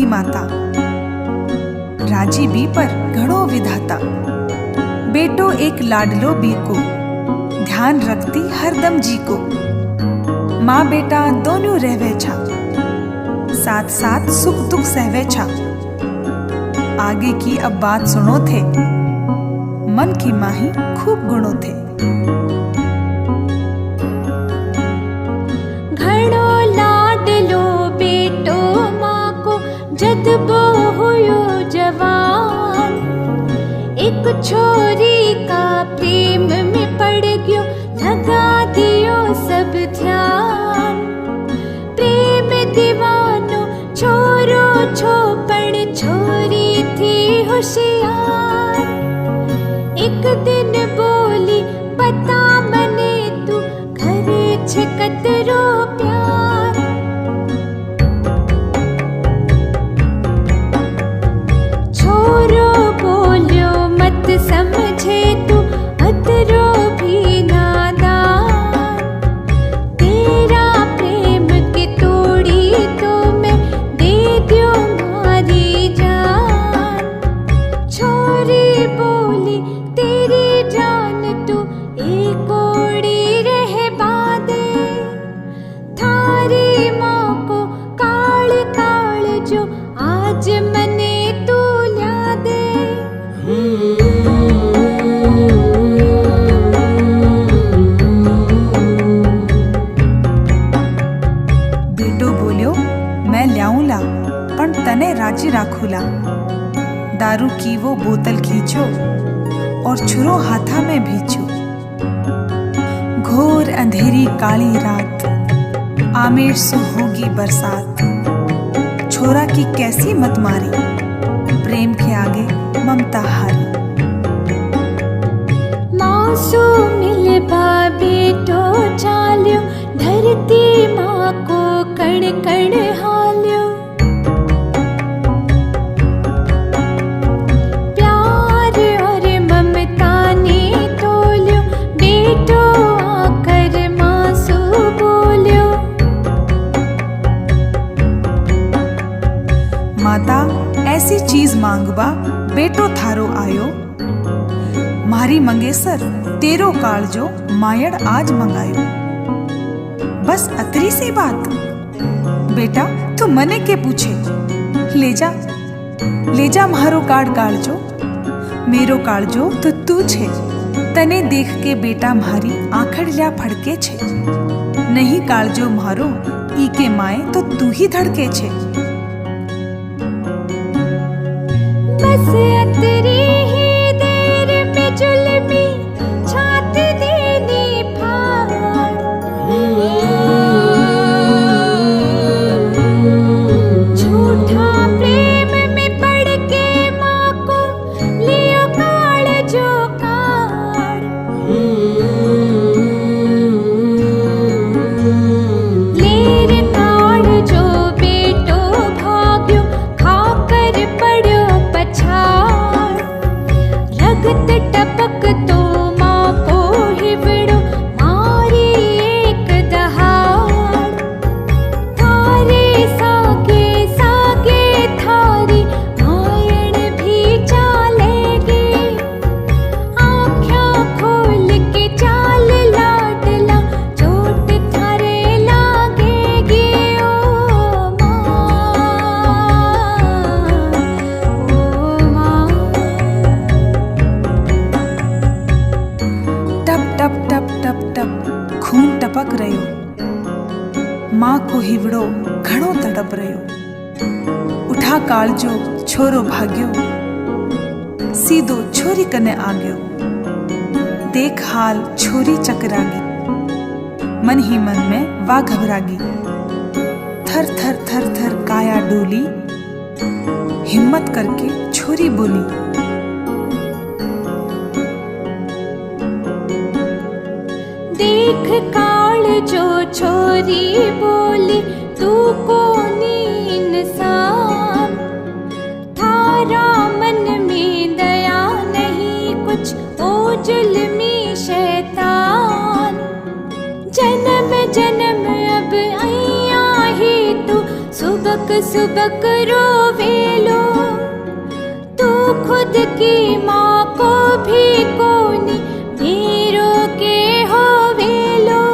माता, राजी बी पर घणो विधाता। बेटो एक लाडलो बी को, ध्यान रखती हरदम जी को। माँ बेटा दोनों रहवे छा, साथ साथ सुख दुख सहवे छा। आगे की अब बात सुनो थे, मन की माही खूब गुणों थे। घणो लाडलो बेटो माँ को, जद बो हुयो जवान। एक छोरी का प्रेम में पड़ गयो, लगा दियो सब ध्यान। प्रेम दीवानो छोरो छोपड़, छोरी थी होशियार। एक दिन बोली बता मने तू, घरे छकतरो प्यार। छोरो बोलियो मत समझे तू, अतरो भी नादान। तेरा प्रेम के तोड़ी तो मैं दे दियो मारी जान। छोरी बोली तेरी जान तू एक ओड़ी रह बादे। थारी माँ को काल काल जो आज मने तू ल्या दे। बेटो बोलियो मैं ल्याऊला, पण तने राजी राखूला। दारू की वो बोतल खींचो और छुरो हाथा में भीचो। घोर अंधेरी काली रात, आमेर सो होगी बरसात। छोरा की कैसी मत मारी, प्रेम के आगे ममता हारी। मासू मिलबा बेटो चाल्यो, धरती माँ को कण कण हाल्यो। प्यार और ममता ने तोल्यो, बेटो आकर मासू बोल्यो। माता ऐसी चीज मांगबा बेटो थारो आयो। मारी मंगेसर तेरो कालजो मायड़ आज मंगायो। बस अतरी सी बात। बेटा तू मने के पूछे, ले जा मारो कार्ड कालजो। मेरो कालजो तो तू छे, तने देख के बेटा मारी आंखड़िया फड़के छे। नहीं कालजो मारो ई के माए तो तू ही धड़के छे। बस अतरी ही देर में जुल्मी छाती देनी फाड़। झूठा प्रेम में पड़ के माँ को लियो काल जो काड़। लेर काड़ जो बेटो भाग्यो, खाकर पड़ो पछाड़। रगत टपक तो माँ को हिवड़ो, मारी एक दहाड़। थारे सागे सागे थारी मायण भी चालेगी। आँखें खोल के चाल लाडला, चोट थारे लागेगी। ओ माँ, टप टप टप टप टप खून टपक रह्यो। माँ को हिवड़ो घणो तड़प रह्यो। उठा कालजो छोरो भाग्यो, सीधो छोरी कने आ गयो। देख हाल छोरी चकरागी, मन ही मन में वा घबरागी। थर थर थर थर काया डोली, हिम्मत करके छोरी बोली। देख काल जो छोरी बोली, तू कोनी इंसान। थारा मन में दया नहीं कुछ, ओ जुल्मी शैतान। जन्म जन्म अब आया ही तू, सुबक सुबक रोवेलो, तू खुद की माँ को भी कोनी हीरो के होवेलो।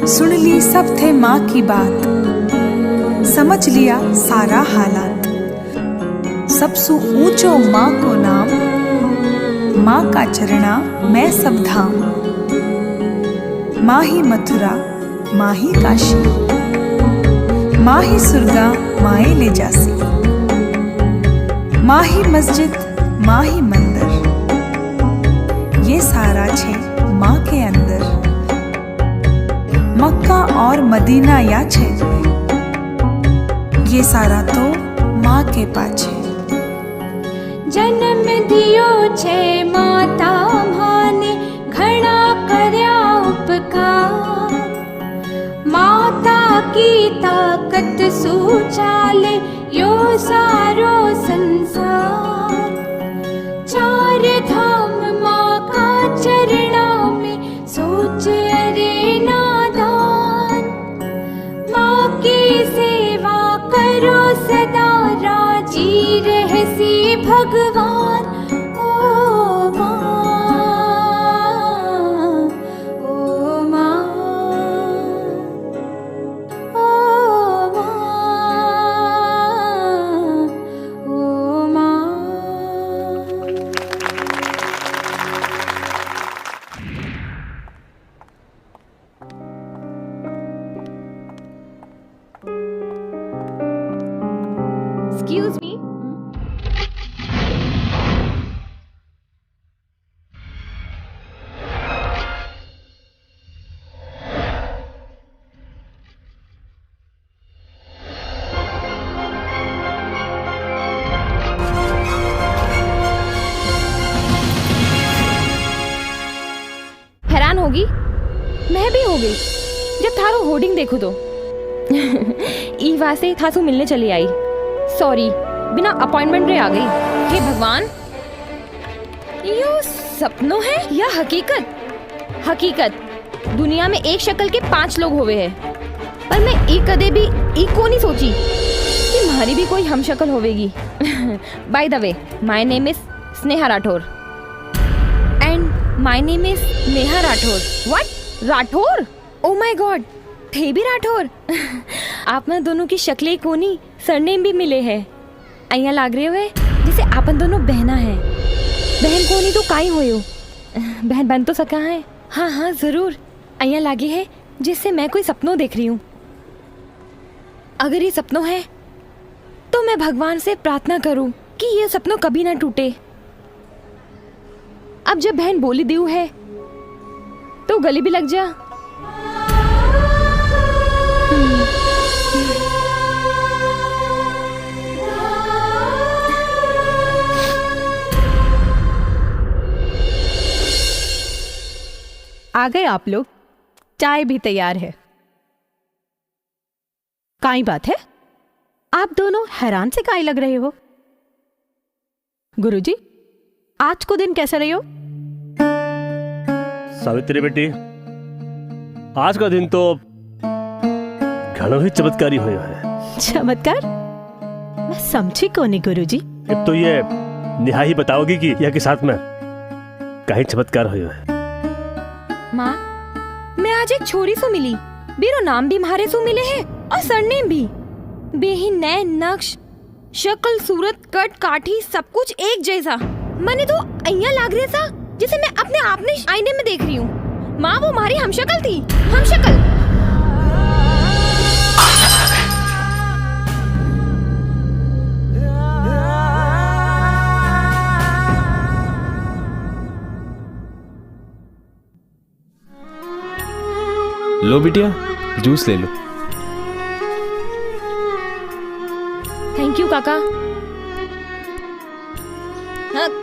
सुन ली सब थे माँ की बात, समझ लिया सारा हालात। सबसु ऊंचो माँ को नाम, माँ का चरणा मैं सब धाम। माँ ही मथुरा, माँ ही काशी, माँ ही सुरगा माए ले जासी। माँ ही मस्जिद, माँ ही मंदिर, ये सारा छे माँ के अंदर। मक्का और मदीना या छे, ये सारा तो माँ के पाछे। जन्म दियो छे माता माने, घणा कर्या उपकार। माता की ताकत सु चाले यो सारो संसार। चार धाम माँ का चरणा में, सोच अरे नादान। माँ की सेवा करो सदा, राजी रहसी भगवान। ओ माँ, ओ माँ, ओ माँ, ओ माँ। Excuse me. हैरान होगी, मैं भी हो गई जब थारो होर्डिंग देखो तो। ईवा से थासु मिलने चली आई। सॉरी, बिना अपॉइंटमेंट रे आ गई। हे भगवान, यो सपनों है या हकीकत? हकीकत। दुनिया में एक शक्ल के 5 लोग होवे हैं, पर मैं एक कदे भी को नहीं सोची कि हमारी भी कोई हम शक्ल होवेगी। By the way, my name is Sneha Rathore and my name is Neha Rathore. What? Rathore? Oh my god, थे भी राठौर। आप में दोनों की शक्लें कोनी, सरनेम भी मिले हैं। अइया लाग रहे हुए जैसे आपन दोनों बहना है। बहन कोनी तो काई होयो, बहन बन तो सका है। हाँ हाँ जरूर, अइया लागे है जिससे मैं कोई सपनों देख रही हूँ। अगर ये सपनों है तो मैं भगवान से प्रार्थना करूं कि ये सपनों कभी ना टूटे। अब जब बहन बोली दी है तो गले भी लग जा। आ गए आप लोग, चाय भी तैयार है। काई बात है, आप दोनों हैरान से काई लग रहे हो? गुरुजी, आज को दिन कैसा रही हो? सावित्री बेटी, आज का दिन तो घणो ही चमत्कारी होयो है। चमत्कार? मैं समझी को नहीं गुरुजी। अब तो ये नेहा ही बताओगी कि यह के साथ में कहीं चमत्कार होयो है। माँ, मैं आज एक छोरी से मिली, बेरो नाम भी मारे से मिले हैं और सरनेम भी। बेही नए नक्श, शक्ल, सूरत, कट, काठी सब कुछ एक जैसा। मैंने तो अइया लाग रहा था जिसे मैं अपने आप में आईने में देख रही हूँ। माँ, वो हमारी हमशक्ल थी, हमशक्ल। लो बिटिया, जूस ले लो। थैंक यू काका।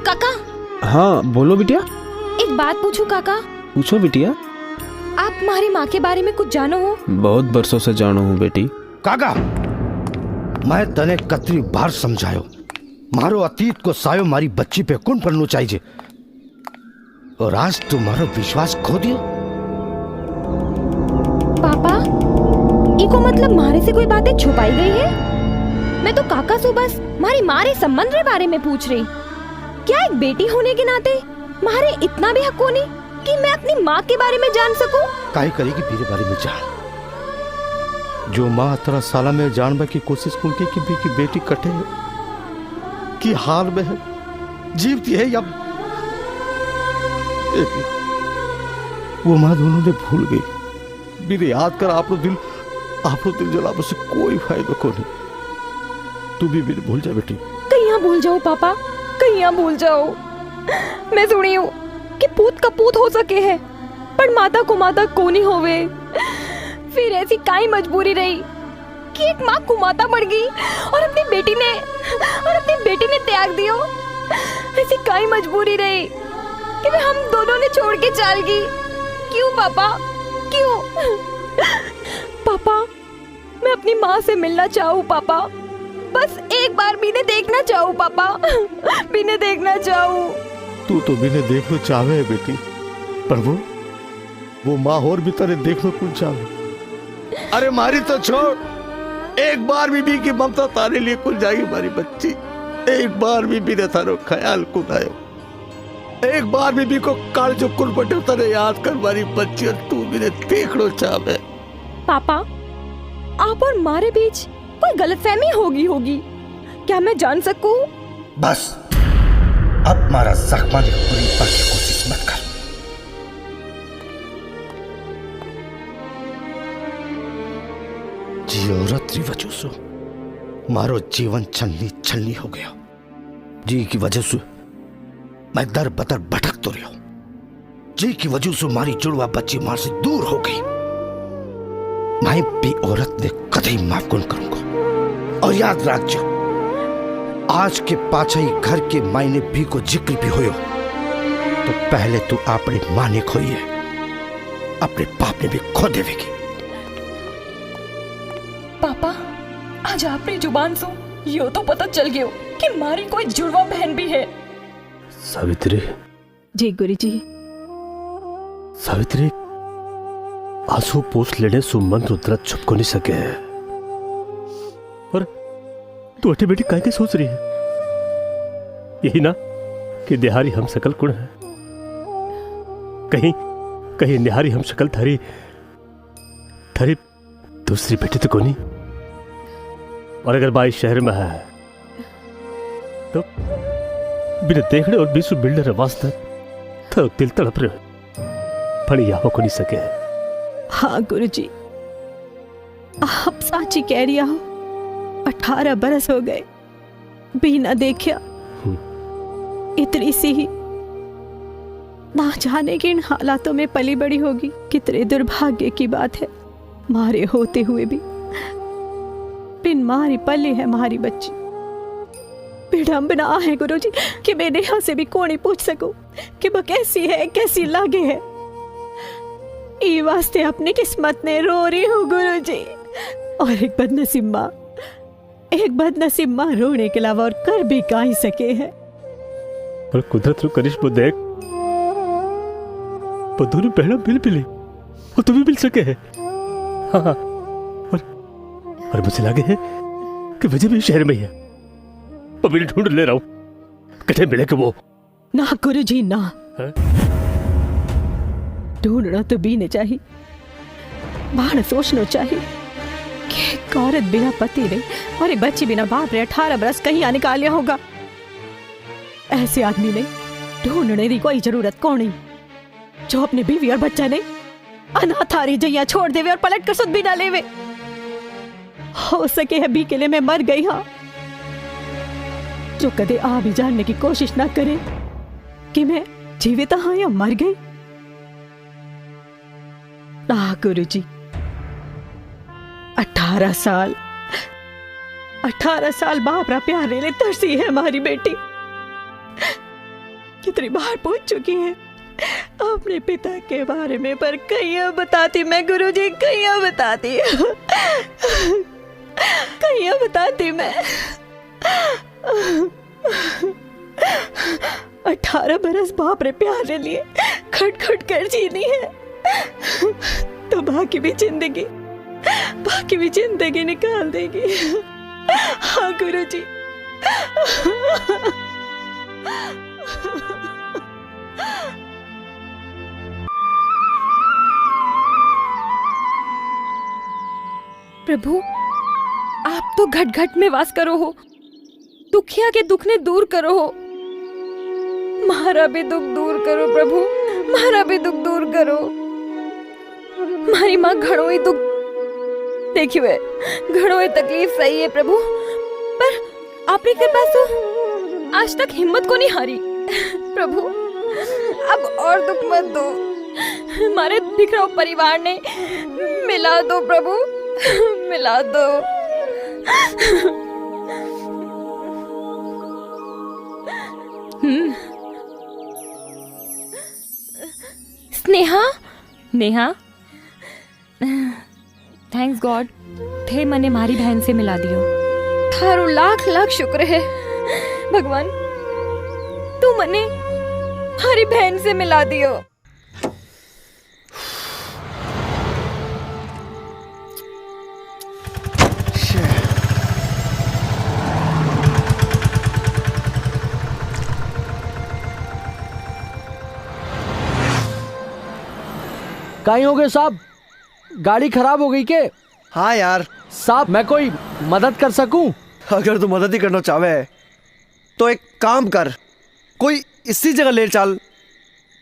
काका। हाँ बोलो बिटिया। एक बात पूछूं काका? पूछो बिटिया। आप हमारी माँ के बारे में कुछ जानो हो? बहुत बरसों से जानो हूँ बेटी। काका, मैं तने कतरी बार समझायो, मारो अतीत को सायो मारी बच्ची पे कौन पड़नो चाहिए। और आज तुम्हारा विश्वास खो दियो। पापा इको मतलब मारे से कोई बातें छुपाई गई है? मैं तो काका से बस मारी मारे संबंध के बारे में पूछ रही। क्या एक बेटी होने के नाते मारे इतना भी हक नहीं कि मैं अपनी माँ के बारे में जान सकूं? काहे करेगी मेरे बारे में जान? जो माँ 18 साल में जानबे की कोशिश कुल की बेटी कटे की हाल में है, जीवती है या वो माँ दोनों ने भूल गई। मेरे याद कर आप दिल जलाने से कोई फायदा को नहीं। तू भी मेरे भूल जा बेटी। कहीं भूल जाओ पापा, कहीं भूल जाओ। मैं सुनी हूँ कि पूत का पूत हो सके है पर माता को माता को नहीं होवे। फिर ऐसी काई मजबूरी रही कि एक माँ कुमाता बढ़ गई और अपनी बेटी ने त्याग दियो। ऐसी काई मजबूरी रही कि मैं हम दोनों ने छोड़ के चल गई। क्यों पापा, क्यों? पापा मैं अपनी माँ से मिलना चाहूँ पापा, बस एक बार भी ने देखना चाहूँ पापा, भी ने देखना चाहूँ। तू तो भी ने देखना चाहे है बेटी, पर वो माँ और भी तरह देखना कुछ चाहे। अरे मारी तो छोड़, एक बार भी की ममता तारे लिए कुल जाएगी मारी बच्ची। एक बार भी ने थारो ख्याल कुल आयो, एक बार भी को काल जो कुल बटे तारे याद कर मारी बच्ची, और तू भी ने देखना चाहे। पापा आप और मारे बीच कोई गलतफहमी होगी, क्या मैं जान सकूं? बस अब मारा जख्मा ने पूरी की कोशिश मत कर। जी औरत री वजह से मारो जीवन छलनी हो गया। जी की वजह से मैं दर बदर भटक तो रहा हूं। जी की वजह से मारी जुड़वा बच्ची मार से दूर हो गई। मैं भी औरत ने कदे माफ कौन करूंगा। और याद रखो, आज के पाछे ही घर के मायने भी को जिक्र भी होयो तो पहले तू अपने माँ ने खोई है, अपने बाप ने भी खो देवेगी। पापा आज आपकी जुबान से यो तो पता चल गयो कि मारी कोई जुड़वा बहन भी है। सावित्री। जी गुरुजी। सावित्री, आंसू पोछ लेने सुमन रुद्रत छुप को नहीं सके है। और तू अटे बेटी काय के सोच रही है? यही ना कि निहारी हम सकल कुण है। कहीं निहारी हम शकल थारी दूसरी बेटी तो कोनी। और अगर बाई शहर में है तो बिना देखने और बीसु बिल्डर वास्ते तो दिल तड़प रहे पर यहाँ को नहीं सके। हाँ गुरुजी, आप साची कह रही हो। 18 बरस हो गए बिना देखा, इतनी सी ही ना जाने के इन हालातों में पली बड़ी होगी। कितने दुर्भाग्य की बात है, मारे होते हुए भी बिन मारी पली है हमारी बच्ची। विडंबना है गुरुजी कि मैंने यहाँ से भी कौन ही पूछ सकूं कि वो कैसी है, कैसी लागे है। ये वास्ते अपनी किस्मत ने रो रही हूँ गुरुजी। और एक बदनसीब माँ रोने के अलावा और कर भी का ही सके है। और कुदरत रू करिश वो देख, वो दोनों पहला मिल भी ले, वो तुम्हें मिल सके है। हाँ, और मुझे लगे है कि वजह भी शहर में ही है। वो मेरे ढूंढ ले रहा हूँ कटे मिले कि वो। ना गुरुजी ना, ढूंढना तो भी नहीं चाहिए। बाहर सोचना चाहिए कि एक औरत बिना पति ने और एक बच्ची बिना बाप रे 18 बरस कहीं आ निकाल लिया होगा। ऐसे आदमी ने ढूंढने की कोई जरूरत कौन नहीं जो अपने बीवी और बच्चा ने अनाथारी जैया छोड़ देवे और पलट कर सुध भी ना लेवे। हो सके है भी के लिए मैं मर गई। हाँ, जो कदे आ भी जानने की कोशिश ना करे कि मैं जीवित हाँ या मर गई। ना गुरुजी, 18 साल बाप रा प्यार ले तरसी है हमारी बेटी। कितनी बार पूछ चुकी है अपने पिता के बारे में, पर कहीं बताती मैं गुरुजी, कहीं बताती मैं। 18 बरस बाप रे प्यार ले लिए खट खट कर जीनी है तो बाकी भी जिंदगी निकाल देगी। हाँ गुरुजी। प्रभु आप तो घट घट में वास करो हो, दुखिया के दुख ने दूर करो हो। मारा भी दुख दूर करो प्रभु, मारा भी दुख दूर करो। मारी माँ घड़ो ही दुख देखी हुए, घड़ो ही तकलीफ सही है प्रभु, पर आपकी कृपा से आज तक हिम्मत को नहीं हारी। प्रभु अब और दुख मत दो, हमारे बिखरा परिवार ने मिला दो प्रभु, मिला दो। स्नेहा, नेहा, थैंक्स गॉड थे मने मारी बहन से मिला दियो। थारो लाख लाख शुक्र है भगवान, तू मने मारी बहन से मिला दियो। कहीं हो गए साहब? गाड़ी खराब हो गई के? हाँ यार। साहब मैं कोई मदद कर सकूं? अगर तू मदद ही करना चाहे तो एक काम कर, कोई इसी जगह ले चल,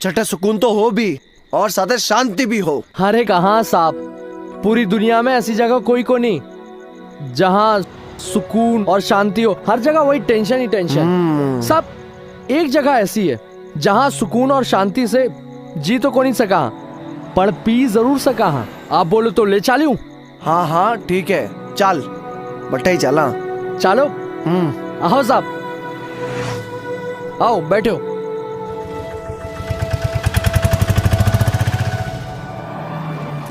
छठे सुकून तो हो भी और साथ शांति भी हो। अरे कहाँ साहब, पूरी दुनिया में ऐसी जगह कोई को नहीं जहाँ सुकून और शांति हो। हर जगह वही टेंशन ही टेंशन। साहब एक जगह ऐसी है जहाँ सुकून और शांति से जी तो को नहीं सका, पर पी जरूर सका। हाँ आप बोलो तो ले चालूं? हाँ हाँ ठीक है, चल बट्टा ही चला। चलो। आओ साहब, आओ बैठो।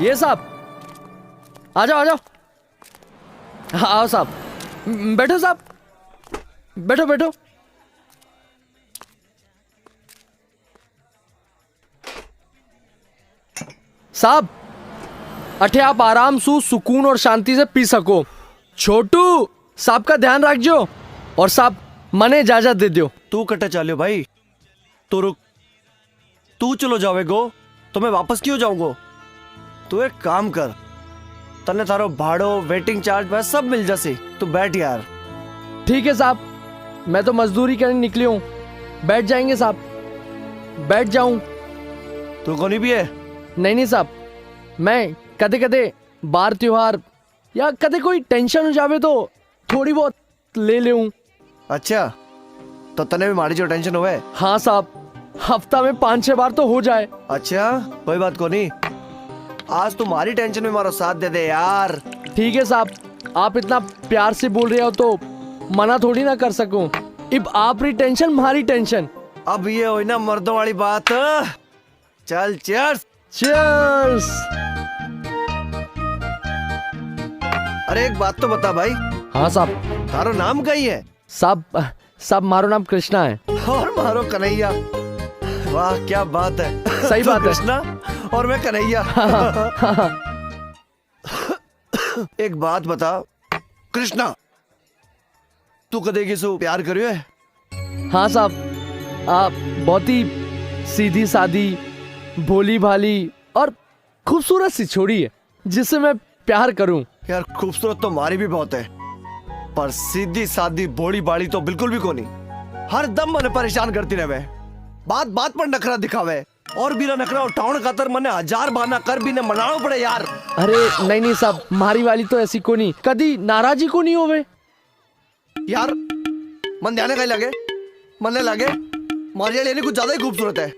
ये साहब आ जाओ, आ जाओ। आओ साहब, बैठो साहब, बैठो बैठो। साहब अठे आप आराम से सुकून और शांति से पी सको। छोटू साहब का ध्यान रखजो और साहब मने इजाजत दे दियो। तू कटे चालियो भाई, तू रुक, तू चलो जावेगो तो मैं वापस क्यों जाऊंगो? तू एक काम कर, तने थारो भाड़ो वेटिंग चार्ज बस सब मिल जासी, तू बैठ यार। ठीक है साहब, मैं तो मजदूरी करने निकली हूँ, बैठ जाएंगे साहब। बैठ जाऊं? तू कौन भी है? नहीं साहब, मैं कदे कदे बार त्योहार या कदे कोई टेंशन हो जावे तो थोड़ी बहुत ले लूं। अच्छा तो तने भी मारी जो टेंशन होवे? हाँ साहब, हफ्ता में 5-6 बार तो हो जाए। अच्छा कोई बात को नहीं, आज तुम्हारी टेंशन में मारो साथ दे दे यार। ठीक है साहब, आप इतना प्यार से बोल रहे हो तो मना थोड़ी ना कर सकूं। अब आपकी टेंशन हमारी टेंशन। अब ये हो ना मर्दों वाली बात। चल चीयर्स। चीयर्स। अरे एक बात तो बता भाई। हाँ साहब। तारो नाम कहीं है? साहब मारो नाम कृष्णा है। और मारो कन्हैया। वाह क्या बात है। सही बात है। कृष्णा और मैं कन्हैया। एक बात बता कृष्णा, तू कदे किसी प्यार करियो है? हाँ साहब, आप बहुत ही सीधी सादी, भोली भाली और खूबसूरत सी छोड़ी है जिससे मैं प्यार करूं। यार खूबसूरत तो मारी भी बहुत है, पर सीधी सादी भोली बाड़ी तो बिल्कुल भी को नहीं। हर दम मने परेशान करती रहे, बात बात पर नखरा दिखावे और बिना नखरा उठाउन खातर मने 1000 बहाना कर भी ने मनाना पड़े यार। अरे नहीं साहब, मारी वाली तो ऐसी को नहीं, कदी नाराजी को नहीं होवे यार। मन ध्यान कहीं लगे, मन लगे मारिया लेने कुछ ज्यादा ही खूबसूरत है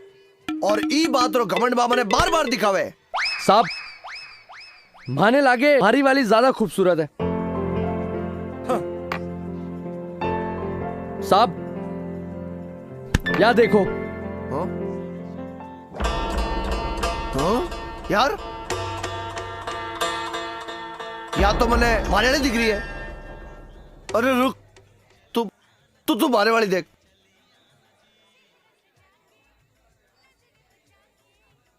और ई बात रो घमंड बा मने बार बार दिखावे। साहब माने लागे मारी वाली ज्यादा खूबसूरत है। हाँ। साहब या देखो। हाँ? हाँ? यार या तो मने मारे वाली दिख रही है। अरे रुक, तू मारे वाली देख।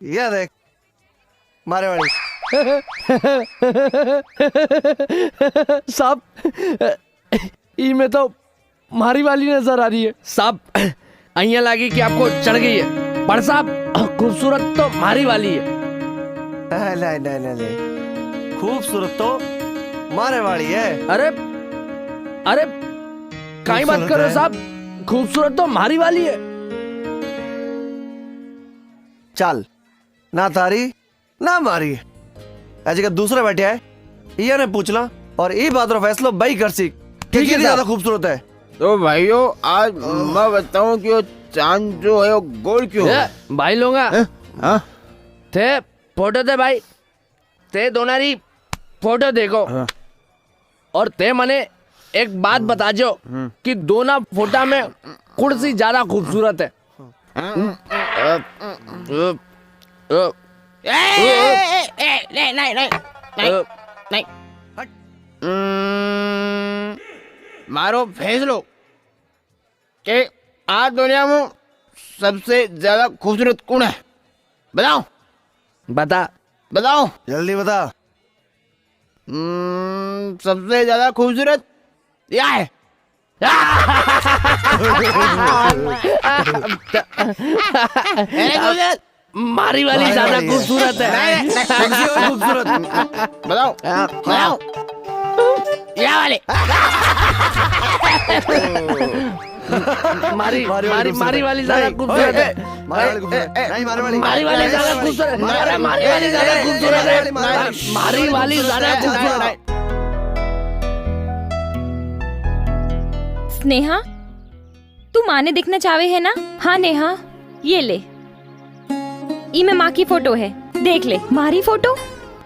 ये देख मारे वाली। साहब इनमें तो मारी वाली नजर आ रही है। साहब अहिया लागी कि आपको चढ़ गई है, पर साहब खूबसूरत तो मारी वाली है। नहीं नहीं नहीं नहीं, खूबसूरत तो मारे वाली है। अरे अरे काई बात कर रहे हो साहब, खूबसूरत तो मारी वाली है। चल ना तारी ना मारी ऐसे का दूसरा बैठे है, ये ने पूछला और ये बात रो फैसलो भाई कर सी कि कितनी ज्यादा खूबसूरत है। तो भाइयों आज मैं बताऊं कि वो चांद जो है वो गोल क्यों है? भाई लोगा थे फोटो दे भाई, ते दोनारी फोटो देखो और ते मने एक बात बता जो कि दोना फोटा में कुर्सी ज्यादा खूबसूरत है। नहीं मारो फैसलो कि आज दुनिया में सबसे ज्यादा खूबसूरत कौन है? बताओ बताओ जल्दी बता। सबसे ज्यादा खूबसूरत या है मारी वाली ज्यादा खूबसूरत है। खूबसूरत बताओ बताओ या वाले मारी मारी मारी वाली ज्यादा खूबसूरत है। मारी वाली ज्यादा खूबसूरत है। अरे मारी वाली ज्यादा खूबसूरत है। मारी वाली ज्यादा खूबसूरत है। स्नेहा तू माँ ने देखना चाहे है ना? हाँ नेहा ये ले, ई में माँ की फोटो है, देख ले। मारी फोटो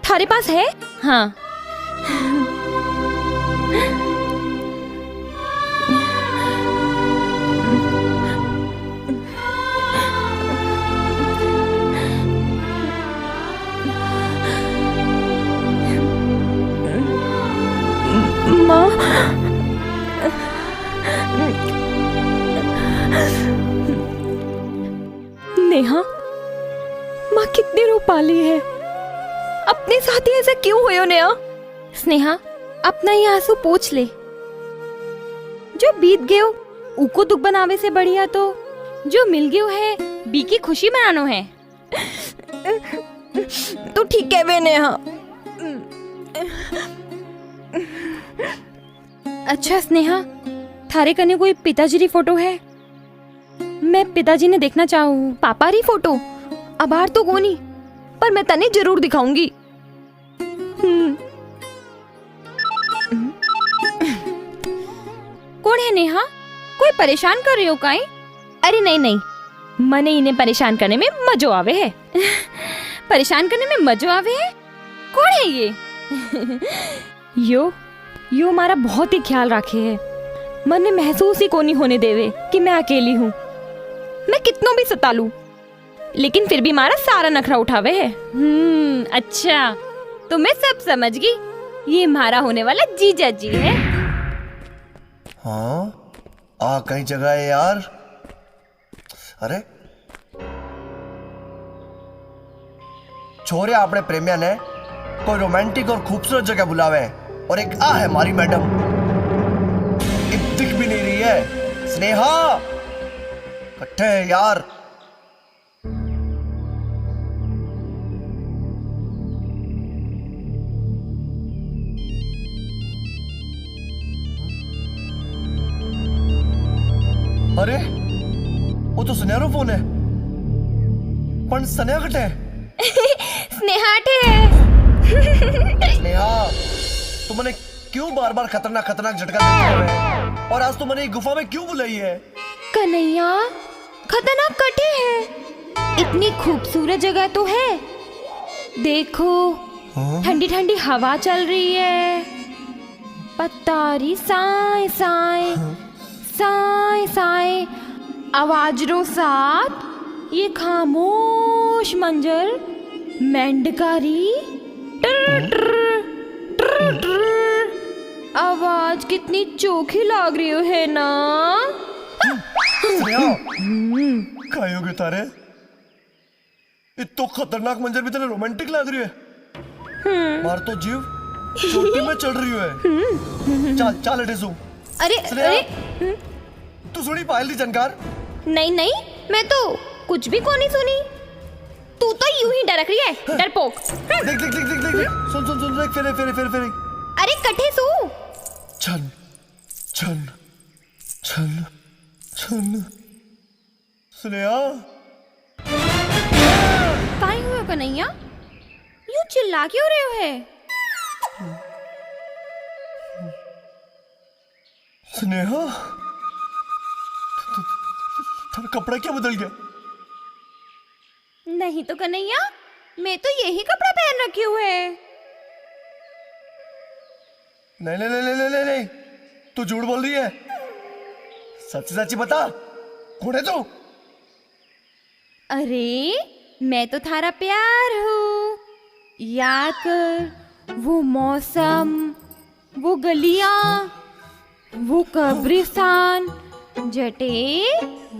थारे पास है? हाँ माँ नेहा माँ कितनी रो पाली है, अपने साथ ही ऐसा क्यों हुए हो नेहा? स्नेहा अपना ये आंसू पोंछ ले, जो बीत गयो उको दुख बनावे से बढ़िया तो जो मिल गयो है बी की खुशी मनानो है। तू ठीक है बे नेहा। अच्छा स्नेहा थारे कने कोई पिताजी री फोटो है? मैं पिताजी ने देखना चाहूँ। पापा री फोटो अबार तो कोनी, पर मैं तने जरूर दिखाऊंगी। कौन है नेहा? कोई परेशान कर रही हो काई? अरे नहीं नहीं, मने इन्हें परेशान करने में मजो आवे है। परेशान करने में मजो आवे है? कौन है ये? यो हमारा बहुत ही ख्याल रखे है, मन ने महसूस ही कोनी होने देवे कि मैं अकेली हूँ। मैं कितनों भी सता लूं, लेकिन फिर भी हमारा सारा नखरा उठावे है। अच्छा तो मैं सब समझ गई, ये हमारा होने वाला जीजा जी है। हाँ आ कई जगह है यार। अरे छोरे अपने प्रेमिया ने कोई रोमांटिक और खूबसूरत जगह बुलावे और एक आ है हमारी मैडम, दिख भी नहीं रही है। स्नेहा कट्ठे यार। अरे वो तो स्नेहा रो फोन है, पण स्नेहा कटे? स्नेहा है। स्नेहा तू मने क्यों बार बार खतरनाक खतरनाक झटका देती है, और आज तू मने गुफा में क्यों बुलाई है? कन्हैया खतरनाक कटे है, इतनी खूबसूरत जगह तो है। देखो ठंडी ठंडी हवा चल रही है, पत्तारी साए साए साए साए आवाज रो साथ ये खामोश मंजर मेंढकारी टर टर टर टर आवाज कितनी चोखी लग रही है ना। खायोगे तारे? इतो खतरनाक मंजर भी तेरे रोमांटिक लग रही है। मार तो जीव चोटी में चढ़ रही है। चल चल अटे सू। अरे अरे तू सुनी पायल दी जानकार? नहीं नहीं, मैं तो कुछ भी को नहीं सुनी। तू तो यूं ही डरक रही है, डरपोक। देख देख देख देख देख सुन सुन सुन, देख फेरे फेरे फेरे फेरे। अरे कठे सू। छन छन छन छन। स्नेहा काहे हुए कन्हैया? यूं चिल्ला क्यों रहे हो है? स्नेहा तेरा कपड़ा क्या बदल गया? नहीं तो कन्हैया, मैं तो यही कपड़ा पहन रखी हूँ है। नहीं नहीं नहीं नहीं नहीं नहीं, तू झूठ बोल रही है। सच सच बता, कौन है तू? अरे मैं तो थारा प्यार हूँ। याद कर वो मौसम, वो गलियां, वो कब्रिस्तान, जटे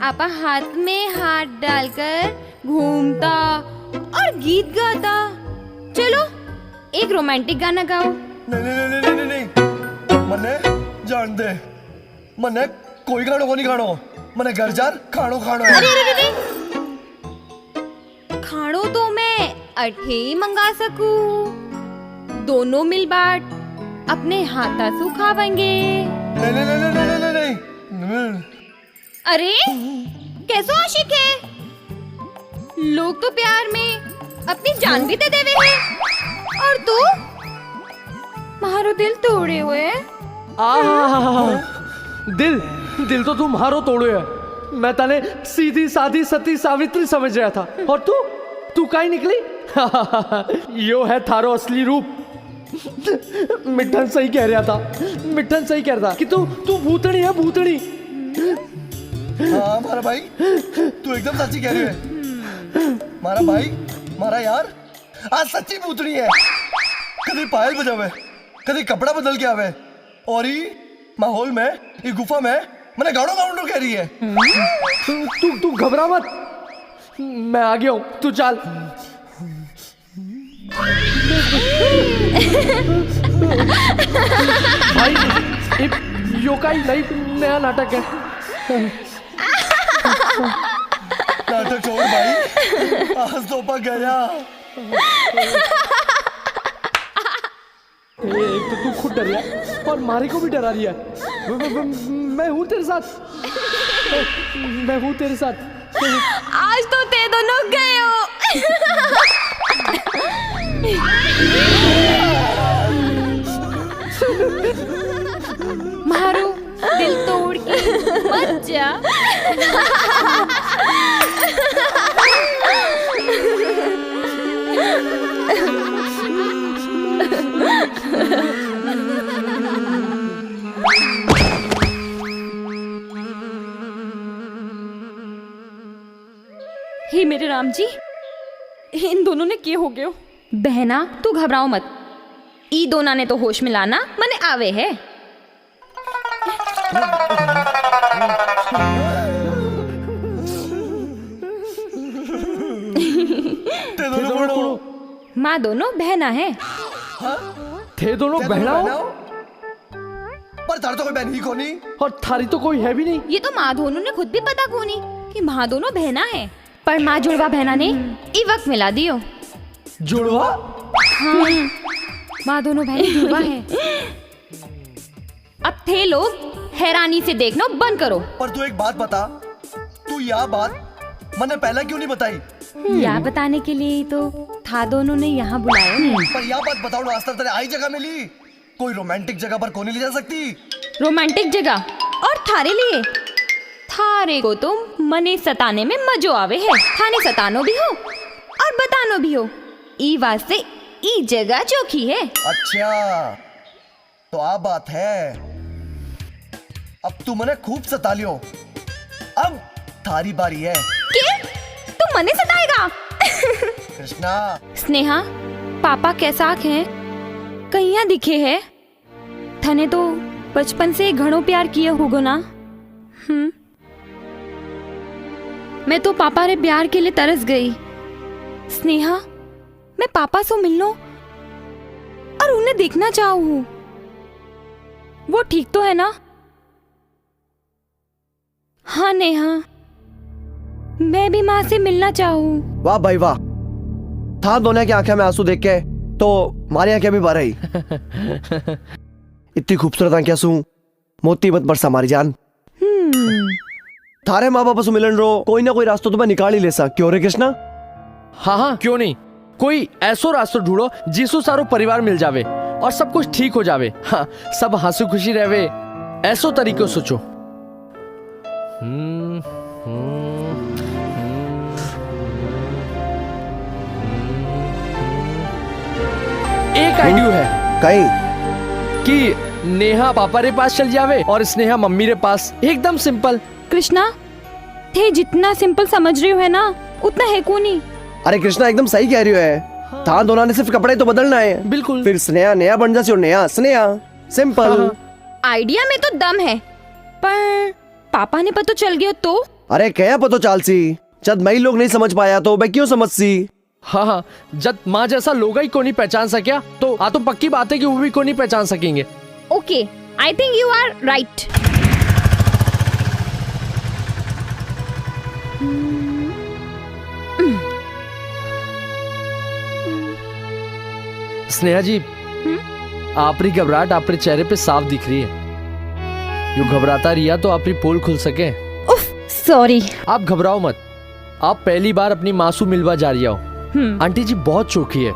आपा हाथ में हाथ डालकर घूमता और गीत गाता। चलो एक रोमांटिक गाना गाओ। नहीं नहीं नहीं नहीं नहीं नहीं, मने जान दे। मने कोई गानो को नहीं गानो। मने घर जार खानो खानो है। अरे अरे अरे, खानो तो मैं अठे ही मंगा सकूं। दोनों मिल बांट अपने हाथा सु खावेंगे। नहीं नहीं नहीं नहीं नहीं नहीं नहीं। अरे कैसो आशिक है? लोग तो प्यार में अपनी जान भी दे देवे हैं और तू मारो दिल तोड़े हुए। दिल दिल तो तुम हारो तोड़े है। मैं तने सीधी सादी सती सावित्री समझ रहा था, और तू काई निकली? यो है थारो असली रूप। मिठन सही कह रहा था, मिठन सही कह रहा था कि तू भूतड़ी है, भूतड़ी। हाँ मारा भाई, तू एकदम सच्ची कह रही है। मारा भाई, मारा यार आज सच्ची भूतड़ी है। कभी पायल बजावे, कभी कपड़ा बदल के आवे, और ही माहौल में, ये गुफा में मैंने गाड़ो गाउंडो कह रही है। तू घबरा मत, मैं आ गया हूँ, तू चल। भाई यो का नया नाटक है। नाटक छोड़ भाई, आज तो पक गया। एक तो तू खुद डर रहा और मारे को भी डरा रही है। मैं हूँ तेरे साथ, मैं हूँ तेरे साथ। आज तो ते दोनों गए हो। मारो दिल तोड़ के मत जा। हे मेरे राम जी, इन दोनों ने क्या हो गयो? बहना तू घबराओ मत, ई दोनों ने तो होश में लाना मने आवे है। माँ दोनों बहना है। थे दोनों बहना हो? पर तार तो कोई बहन ही को नहीं, और थारी तो कोई है भी नहीं। ये तो माँ दोनों ने खुद भी पता को नहीं कि माँ दोनों बहना है, पर माँ जुड़वा बहना ने ई वक्त मिला दियो। जुड़वा? हाँ, माँ दोनों बहन जुड़वा है। अब थे लोग हैरानी से देखना बंद करो। पर तू एक बात बता, तू यह बात मैंने पहले क्यों नहीं बताई? या बताने के लिए तो था दोनों ने यहाँ बुलाया है। पर यह बात बताओ, रास्ता तेरे आई जगह मिली, कोई रोमांटिक जगह पर कौन ले जा सकती? रोमांटिक जगह और थारे लिए? थारे को तो मने सताने में मजो आवे है। थाने सतानो भी हो और बतानो भी हो, ई वास्ते ई जगह चोखी है। अच्छा तो आ बात है। अब तू मने खूब सता लियो, अब थारी बारी है। क्या? तू मने सताएगा? कृष्णा। स्नेहा, पापा कैसा हैं? कहीं दिखे है? थने तो बचपन से घणो प्यार किए होगो ना? मैं तो पापा रे प्यार के लिए तरस गई। स्नेहा, मैं पापा से मिलूं और उन्हें देखना चाहूं। वो ठीक तो है ना? हाँ नेहा, मैं भी माँ से मिलना चाहूँ। वाह भाई वाह, था दोनों की आंखें में आंसू देख के तो हमारी आंखें भी भर आई। इतनी खूबसूरत आंखें आंसू मोती मत बरसा हमारी जान। थारे माँ बाप से मिलन रो, कोई ना कोई रास्ता तो मैं निकाल ही ले सा, क्यों रे कृष्णा? हाँ हाँ क्यों नहीं, कोई ऐसो रास्ता ढूंढो जिसो सारो परिवार मिल जावे और सब कुछ ठीक हो जावे। हाँ, सब हंसी खुशी रहवे, ऐसो तरीको सोचो। एक आइडिया है कहीं कि नेहा पापा रे पास चल जावे और स्नेहा मम्मी रे पास। एकदम सिंपल। कृष्णा, थे जितना सिंपल समझ रही हो है ना, उतना है को नहीं। अरे कृष्णा एकदम सही कह रही है। था दोनों ने सिर्फ कपड़े तो बदलना है। बिल्कुल। फिर स्नेहा नया बन जासी और नया स्नेहा। सिंपल। आइडिया में तो दम है, पर पापा ने पता चल गया तो? अरे क्या पता चालसी, जब मई लोग नहीं समझ पाया तो मैं क्यों समझ सी? हाँ हाँ, जब माँ जैसा लोग ही को नहीं पहचान सकिया तो आ तो पक्की बात है कि वो भी को नहीं पहचान सकेंगे। Okay, I think you are right. Sneha ji, आपरी घबराहट आपरे चेहरे पे साफ दिख रही है। यू घबराता रिया तो आपरी पोल खुल सके। उफ, सॉरी। आप घबराओ मत, आप पहली बार अपनी मासूम मिलवा जा रही हो। आंटी जी बहुत चौकी है,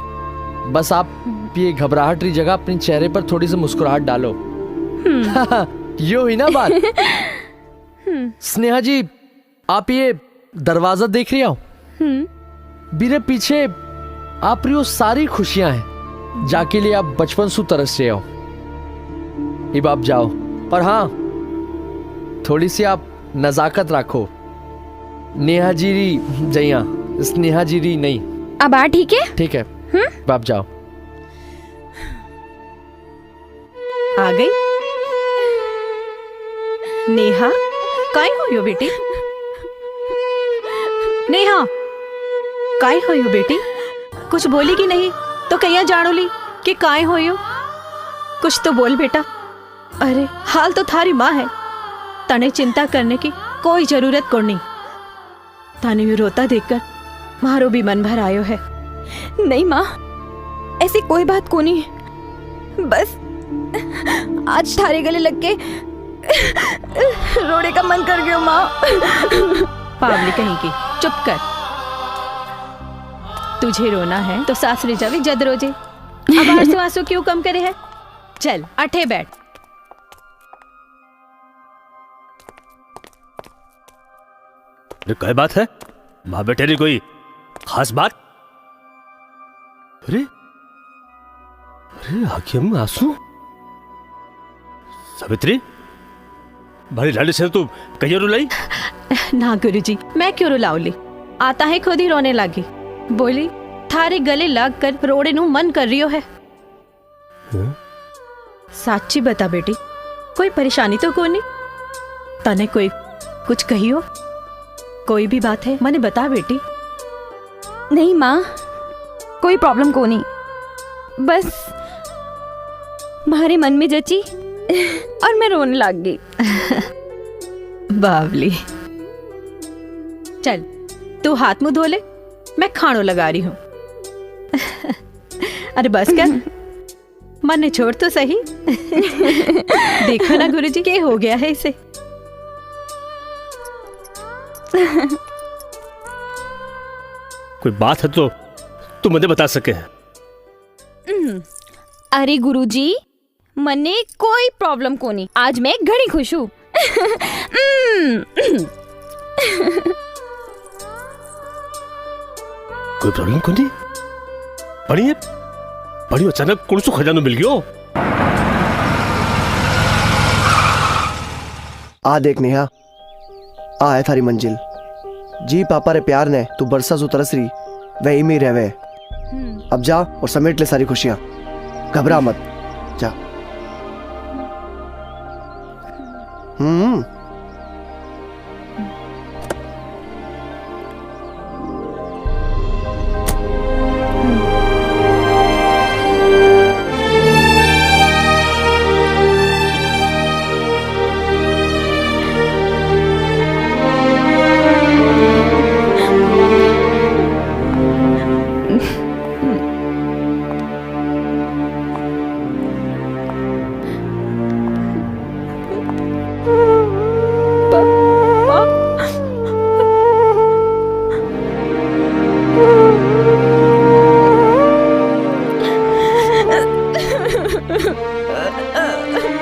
बस आप ये घबराहट रही जगह अपने चेहरे पर थोड़ी सी मुस्कुराहट डालो। यो ही ना बात। स्नेहा जी, आप ये दरवाजा देख रही हो? मेरे पीछे आप री सारी खुशियां हैं, जाके लिए आप बचपन से तरस रहे हो। अब आप जाओ, पर हाँ थोड़ी सी आप नजाकत रखो। नेहा जीरी जया, स्नेहा जीरी नहीं। अब आ ठीक है? ठीक है, आप जाओ। आ गई नेहा, काय हो यो बेटी? नेहा, काय हो यो बेटी? कुछ बोली कि नहीं तो कहिया जानो ली कि काय हो यो? कुछ तो बोल बेटा। अरे हाल तो थारी माँ है, तने चिंता करने की कोई जरूरत को नहीं। ताने भी रोता देखकर मारो भी मन भर आयो है। नहीं माँ, ऐसी कोई बात को नहीं, बस आज थारे गले लग के रोने का मन कर गया माँ। पावली कहीं की, चुप कर। तुझे रोना है तो सासरे जावे जद रोजे। अब आंसू आंसू क्यों कम करे है? चल अठे बैठ। क्या बात है माँ बेटे री, कोई खास बात? अरे अरे आंखें में आंसू। सावित्री, भारी लाडी से तू कहीं रुलाई? ना गुरुजी, मैं क्यों रुलाऊली? आता है खुद ही रोने लगी। बोली थारे गले लग कर रोड़े नु मन कर रही हो है। साची बता बेटी, कोई परेशानी तो को नहीं? तने कोई कुछ कही हो? कोई भी बात है मने बता बेटी। नहीं माँ, कोई प्रॉब्लम को नहीं, बस मारे मन में जची और मैं रोने लग गई। बावली, चल तू हाथ मुंह धो ले, मैं खाणो लगा रही हूँ। अरे बस कर, मन ने छोड़ तो सही। देखो ना गुरुजी, क्या हो गया है इसे। कोई बात है तो तू मुझे बता सके। अरे गुरुजी, मने कोई प्रॉब्लम को नहीं, आज मैं घड़ी खुश हूँ। कोई प्रॉब्लम को नहीं? बड़ी बड़ी अचानक कौन सो खजानो मिल गयो? आ देख नेहा, आ है थारी मंजिल। जी पापा रे प्यार ने तू बरसा सु तरस रही, वही में रहवे। अब जा और समेट ले सारी खुशियां, घबरा मत, जा।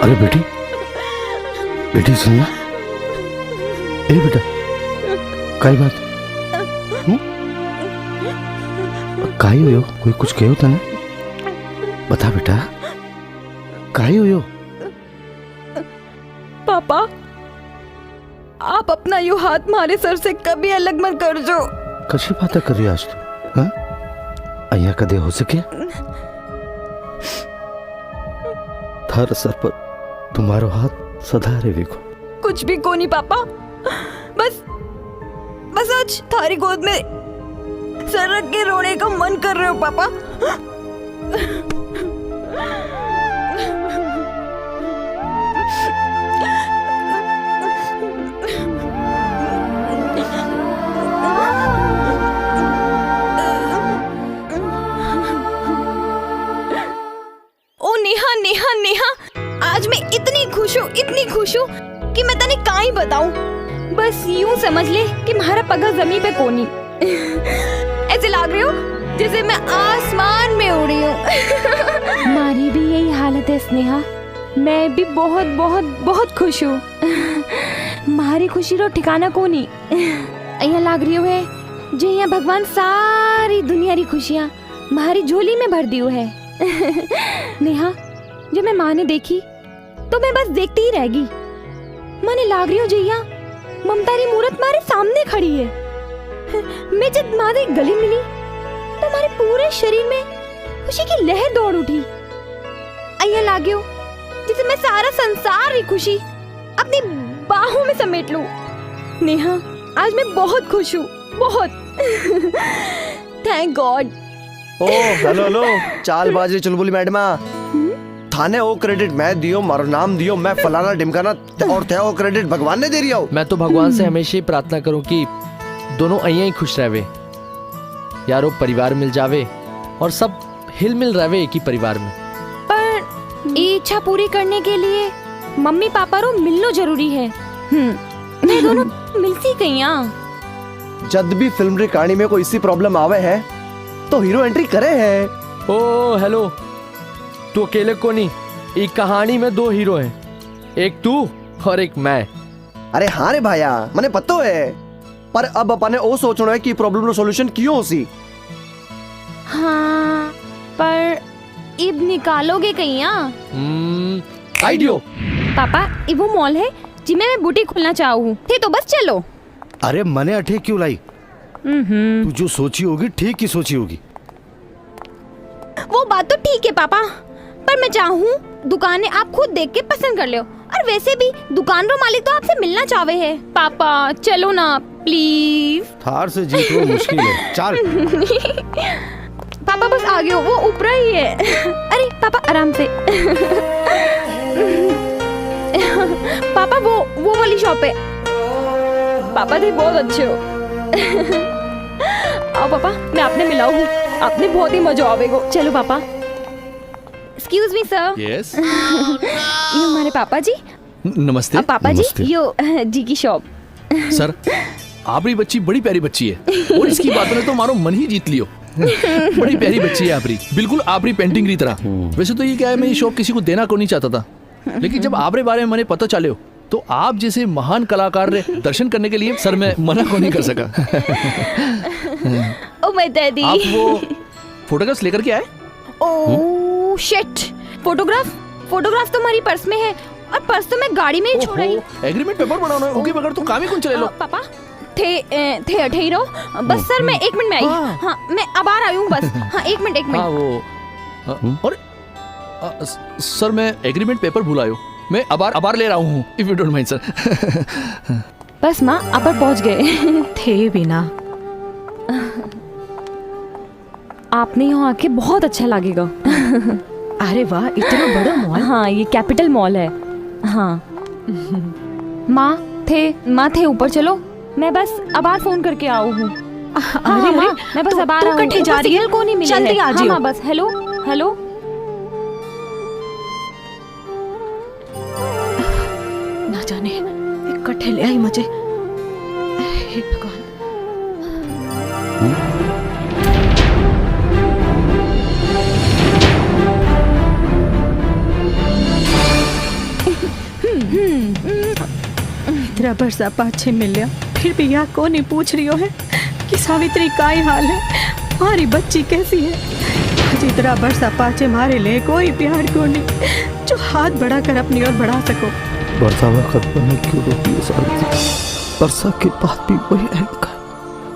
अरे बेटी, बेटी सुनना। ए बेटा, काई बात? काई हुयो? कोई कुछ कहो तने? बता बेटा, काई हुयो? पापा, आप अपना यू हाथ मारे सर से कभी अलग मत कर जो। कशी बात कर रही आज तू? हाँ? अय्या कदे हो सके? थार सर पर तुम्हारो हाथ सदा रे देखो। कुछ भी को नहीं पापा, बस आज थारी गोद में सर रख के रोने का मन कर रहे हो पापा। नेहा नेहा, आज मैं इतनी खुश हूँ कि मैं तने काई बताऊं। बस यूं समझ ले कि हमारा पगा जमीन पे कोनी। ऐसे लग रही हो जैसे मैं आसमान में उड़ी हूँ। हमारी भी यही हालत है स्नेहा, मैं भी बहुत बहुत बहुत खुश हूँ। हमारी खुशी रो ठिकाना कोनी। अय्या लाग रही है जे यहाँ भगवान सारी दुनिया री खुशियाँ हमारी झोली में भर दियो है। नेहा, जब मैं माँ ने देखी तो मैं बस देखती ही रह गई। माने लाग रही हो जैया ममता री मूरत मारे सामने खड़ी है। मैं जब माँ से गले मिली तो हमारे पूरे शरीर में खुशी की लहर दौड़ उठी। अय्या लाग्यो जैसे मैं सारा संसार की खुशी अपनी बाहों में समेट लूं। नेहा, आज मैं बहुत खुश हूँ, बहुत। Thank god. ओ हेलो चालबाजी चुलबुली मैडमा, थाने ओ क्रेडिट मैं दियो, मारो नाम दियो, मैं फलाना ढिमकाना, और थे ओ क्रेडिट भगवान ने दे रिया हो। मैं तो भगवान से हमेशा ही प्रार्थना करूं कि दोनों अय्या ही खुश रहवे, यारो परिवार मिल जावे और सब हिल मिल रहवे एक ही परिवार में। पर ये इच्छा पूरी करने के लिए मम्मी पापा रो मिलना जरूरी है। मैं दोनों मिलती कहिया। जब भी फिल्म री कहानी में कोई इसी प्रॉब्लम आवे है तो हीरो एंट्री करे है। ओ हेलो, तू अकेले को नहीं, एक कहानी में दो हीरो हैं, एक तू और एक मैं। अरे हाँ रे भाया, मने पतो है, पर अब अपने ओ सोचना है कि प्रॉब्लम रो सॉल्यूशन क्यों होसी। हाँ, पर इब निकालोगे कहिया? आइडियो। पापा, इब वो मॉल है जिसमें मैं बुटीक खोलना चाहूँ थे, तो बस चलो। अरे मने अठे क्यों लाई? तू जो सोची होगी ठीक ही सोची होगी। वो बात तो ठीक है पापा, पर मैं चाहूँ दुकानें आप खुद देख के पसंद कर लो, और वैसे भी दुकान रो मालिक तो आपसे मिलना चाहे है। पापा चलो ना प्लीज। थार से जीतना मुश्किल है, चल। पापा बस आ गए हो, वो ऊपर ही है। अरे पापा आराम से। पापा वो वाली शॉप है। पापा थे बहुत अच्छे हो। आओ पापा, मैं आपने मिलाऊंगी, आपने बहुत ही मजा आवेगा। चलो पापा। Excuse me sir. यस। ये हमारे पापा जी। नमस्ते। पापा नमस्ते। जी, यो जी की शॉप। सर, आपरी बच्ची बड़ी प्यारी बच्ची है और इसकी बात ने तो मारो मन ही जीत लियो। बड़ी प्यारी बच्ची है आपरी, बिल्कुल आपरी पेंटिंग की तरह। वैसे तो ये क्या है, मैं ये शॉप किसी को देना को नहीं चाहता था, लेकिन जब आपरे बारे में मैंने पता चले तो आप जैसे महान कलाकार रे दर्शन करने के लिए सर मैं मना को नहीं कर सका। Oh my daddy. आप वो फोटोग्राफ्स लेकर के आए? ओह शिट, फोटोग्राफ तो हमारी पर्स में है, और पर्स तो मैं गाड़ी में ही छोड़ आई। एग्रीमेंट पेपर बनाना है, ओके बगैर तो काम ही कौन चले लो। पापा थे अठे रहो बस। सर मैं 1 मिनट में आई। हाँ मैं अब आ रही हूँ बस। हाँ 1 मिनट। हाँ वो और सर मैं एग्रीमेंट पेपर भुलायो, मैं अबार ले रहा हूँ, if you don't mind sir. बस माँ अबर पहुँच गए थे बिना। आपने यहाँ आके बहुत अच्छा लगेगा। अरे वाह, इतना बड़ा मॉल। हाँ ये कैपिटल मॉल है। हाँ माँ थे ऊपर, चलो मैं बस अबार फोन करके आऊ हूँ। अरे मैं बस अबार कटे जा रही है, को नहीं मिली जल्दी आ जाओ। हाँ बस हेलो। ना जाने इकट्ठे ले आई मुझे। हे भगवान। इतना बरसा पाछे मिलिया फिर भी यहाँ कौन नहीं पूछ रही हो है कि सावित्री का ही हाल है, हमारी बच्ची कैसी है। आज इतना बरसा पाछे मारे ले कोई प्यार को नहीं जो हाथ बढ़ाकर अपनी ओर बढ़ा सको। बरसा वक्त में क्यों रोती है सावित्री? बरसा के बाद भी वही अहंकार।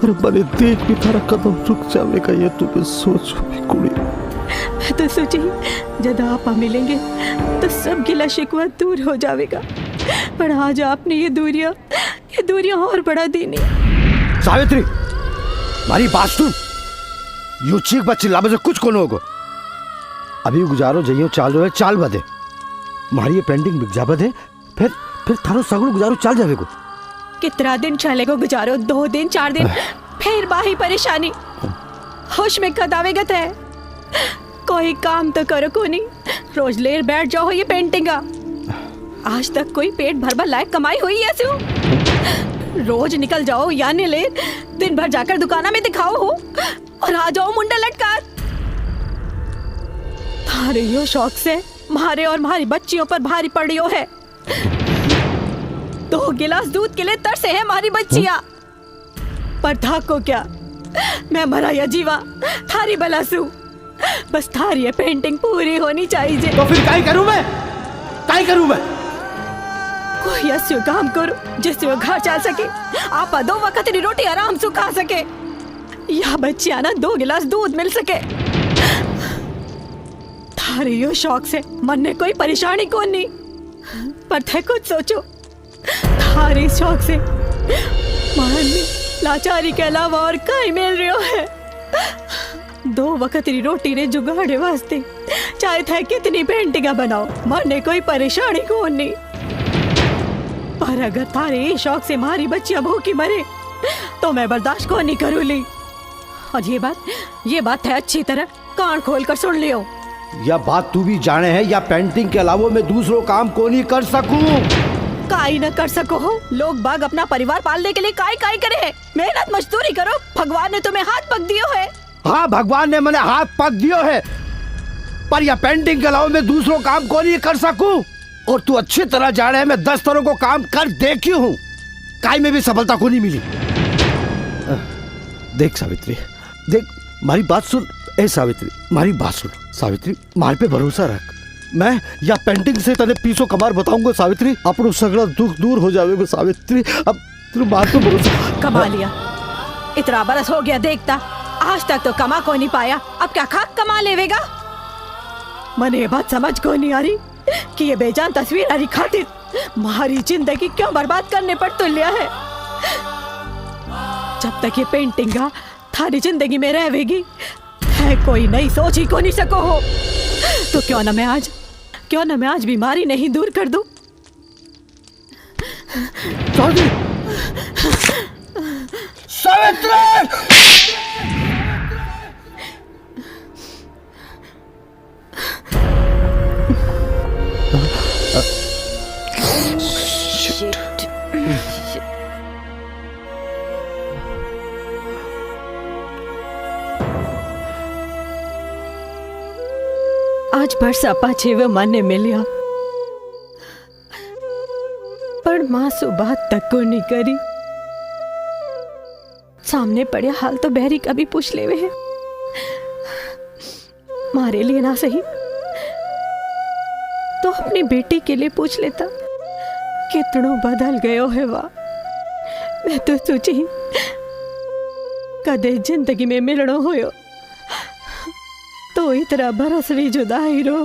अरे बने देख भी थारा कदम रुक जाएगा ये तुम्हें सोच भी कुड़ी। मैं तो सोची जब आप मिलेंगे तो सब गिला शिकवा दूर हो जाएगा, पर आज आपने ये दूरियां और बढ़ा देनी। सावित्री मारी बात सुन, यू चीख बच्ची लाभ से कुछ को न होगा। अभी गुजारो जइयो चाल रहे चाल बदे मारी ये पेंटिंग बिक जा बदे फिर थारो सगुन गुजारो चाल जावेगो। कितना दिन चलेगो गुजारो, 2 दिन 4 दिन फिर बाही परेशानी। होश में कद आवेगा थे, कोई काम तो करो को नहीं, रोज लेर बैठ जाओ ये पेंटिंगा। आज तक कोई पेट भरभर लायक कमाई हुई है ऐसे? रोज निकल जाओ यानी ले दिन भर जाकर दुकाना में दिखाओ हो और आ जाओ मुंडा लटकार। थारे यो शौक से मारे और हमारी बच्चियों पर भारी पड़ियो है। 2 गिलास दूध के लिए तरसे है हमारी बच्चियां, पर था को क्या, मैं मरा या जीवा थारी बलासू। बस थारी ये पेंटिंग पूरी होनी चाहिए। तो फिर काई करूं मैं? कोई ऐसा काम करो जिससे वो घर चल सके, आप 2 वक्त की रोटी आराम से खा सके, या बच्चियां ना 2 गिलास दूध मिल सके। थारे यो शौक से मन ने कोई परेशानी को नहीं, पर थे कुछ सोचो, थारे शौक से मन में लाचारी के अलावा और कहीं मिल रही है। 2 वक्त की रोटी रे जुगाड़े वास्ते चाहे थे कितनी पेंटिंगा बनाओ, मन ने कोई परेशानी को नहीं, पर अगर थारे शौक से हमारी बच्चियां भूखी मरे तो मैं बर्दाश्त को नहीं करूँगी। और ये बात है अच्छी तरह कान खोल कर सुन लियो। यह बात तू भी जाने है या पेंटिंग के अलावा मैं दूसरों काम को नहीं कर सकूं? काई न कर सको हो, लोग बाग अपना परिवार पालने के लिए काई करे है, मेहनत मजदूरी करो, भगवान ने तुम्हें हाथ पक दियो है। हाँ भगवान ने मैंने हाथ पक दियो है, पर यह पेंटिंग के अलावा मैं दूसरों काम को नहीं कर सकूं। और तू अच्छी तरह जाने है मैं 10 तरह को काम कर देखी हूँ, काई में भी सफलता को नहीं मिली। देख सावित्री, देख मारी बात सुन। ए सावित्री मारी बात सुन सावित्री, मार पे भरोसा रख। मैं या पेंटिंग से तने पीसो कमार बताऊंगा सावित्री, अपनो सगड़ा दुख दूर हो जाएगा सावित्री। अब तू मार तो भरोसा। कमा लिया, इतना बरस हो गया देखता, आज तक तो कमा को नहीं पाया, अब क्या खाक कमा लेवेगा। मने ये बात समझ को नहीं आ रही कि ये बेजान तस्वीर हरी खातिर हमारी जिंदगी क्यों बर्बाद करने पर तुल्य है। जब तक ये पेंटिंग थारी जिंदगी में रहेगी है कोई नई सोच ही को नहीं सको हो, तो क्यों ना मैं आज बीमारी नहीं दूर कर दूं। आज बरसा पाछे वो मन ने मिलिया, पर माँ सो बात तक को नहीं करी। सामने पड़े हाल तो बहरी कभी पूछ ले है, मारे लिए ना सही तो अपनी बेटी के लिए पूछ लेता। कितनों बदल गयो है वाह। मैं तो सोची कदे जिंदगी में मिलनो होयो तो इतना बरस री जुदाई रो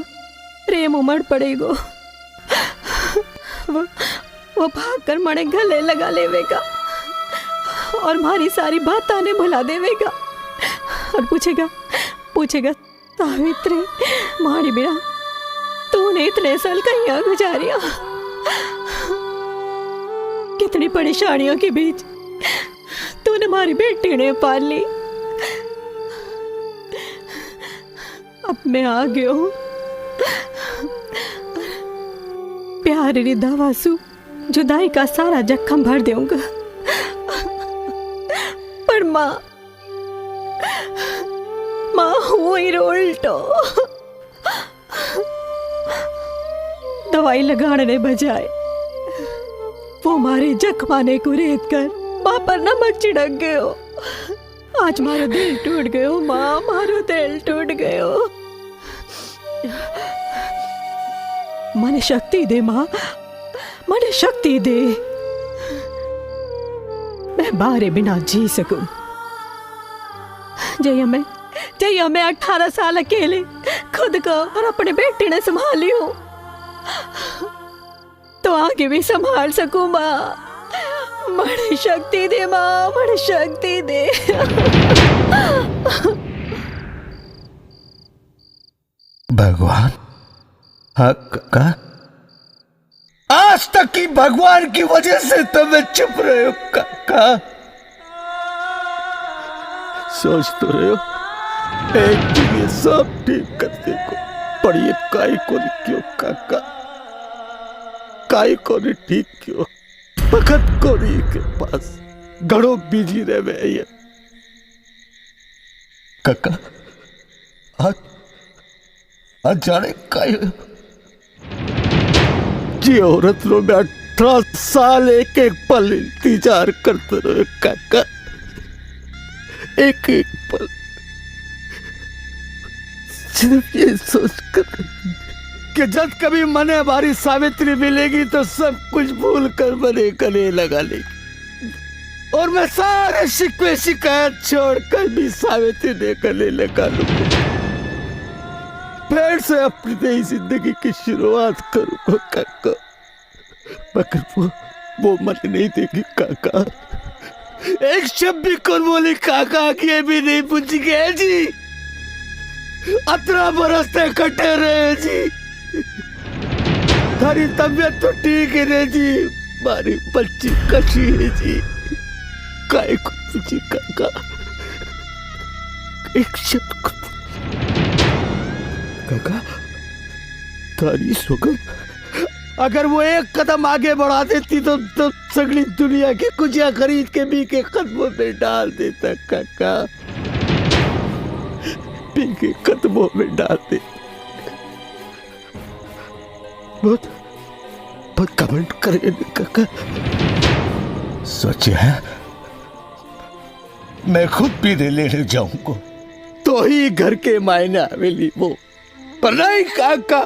प्रेम उमड़ पड़ेगो। वो भाग कर मने गले लगा लेवेगा और हमारी सारी बात आने भुला देवेगा और पूछेगा सावित्री मारी बिना तूने इतने साल कहीं गुजारिया, कितनी परेशानियों के बीच तूने हमारी बेटी ने पाल ली। अब मैं आ गया हूँ, प्यार री दवासू जुदाई का सारा जख्म भर दूंगा, पर माँ हुई उल्टो दवाई लगाने बजाय वो मारे जख्माने को रेत कर माँ पर नमक छिड़क गए हो। आज मारो दिल टूट गयो माँ, मारो दिल टूट गयो। मने शक्ति दे माँ, मने शक्ति दे, मैं बारे बिना जी सकूं। जय मैं 18 साल अकेले खुद को और अपने बेटे ने संभाली हूँ, तो आगे भी संभाल सकूं माँ। बड़ी शक्ति दे माँ, बड़ी शक्ति दे। भगवान, हाँ काका, आज तक की भगवान की वजह से तो मैं चुप रहे हो काका। सोच तो रहे हो एक दिन ये सब ठीक कर देगा, पर ये काई को नहीं क्यों काका, काई को नहीं ठीक क्यों? वक्त को नहीं के पास घड़ों बिजी रहे ये काका। आज जाने काई जी औरत लोग 18 साल एक एक पल इंतजार करते रहे काका, एक एक पल सिर्फ ये सोच कर कि जब कभी मने हमारी सावित्री मिलेगी तो सब कुछ भूल कर मने गले लगा लेगी, और मैं सारे शिकवे शिकायत छोड़कर भी सावित्री ने गले लगा लूंगा, फिर से अपनी नई जिंदगी की शुरुआत करूंगा काका। मगर वो मने नहीं देगी काका, एक शब्द भी कौन बोली काका की भी नहीं पूछ गए जी। 18 बरस तक कटे रहे जी, थारी तबीयत तो ठीक है रे जी, मारी बच्ची कशी है जी, काय को पूछी काका, एक शब्द काका। थारी सुगम अगर वो एक कदम आगे बढ़ा देती तो सगली दुनिया की कुजिया खरीद के बी के कदमों में डाल देता काका, बी के कदमों में डाल दे। बहुत कमेंट करेंगे काका। सोचे है मैं खुद भी लेने जाऊंगा तो ही घर के मायने हवेली वो, पर नहीं काका,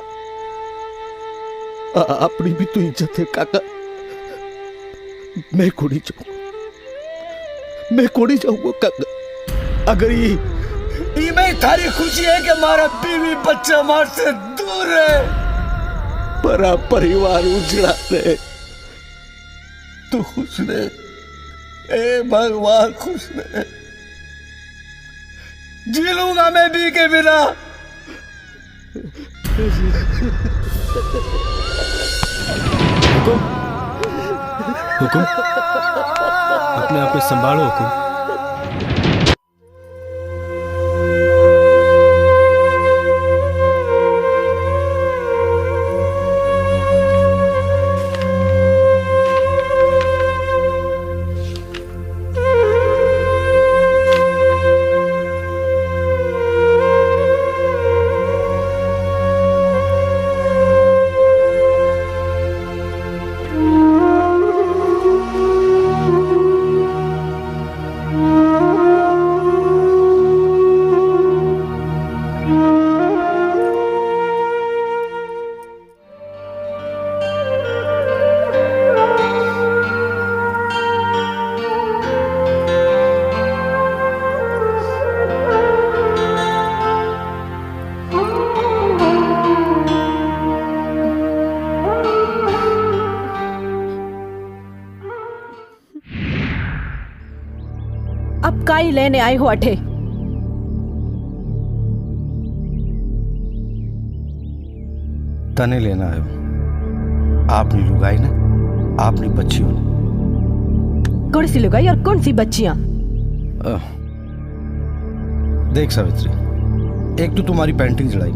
अपनी भी तो इज्जत है काका। मैं कोड़ी जाऊंगा काका। अगर ये मैं थारी खुशी है कि हमारा बीवी बच्चा मार से दूर है, पर परिवार उजड़ा रहे तो खुश रहे, ए भगवान खुश रहे। जी लूंगा मैं भी के बिना। हुकुम, हुकुम, अपने आप को संभालो हुकुम। अब काई लेने आए हो अठे? तने लेना आयो, आपनी लुगाई ना, आपनी बच्चियों ने। कौन सी लुगाई और कौन सी बच्चियां? देख सावित्री, एक तो तुम्हारी पेंटिंग जलाई,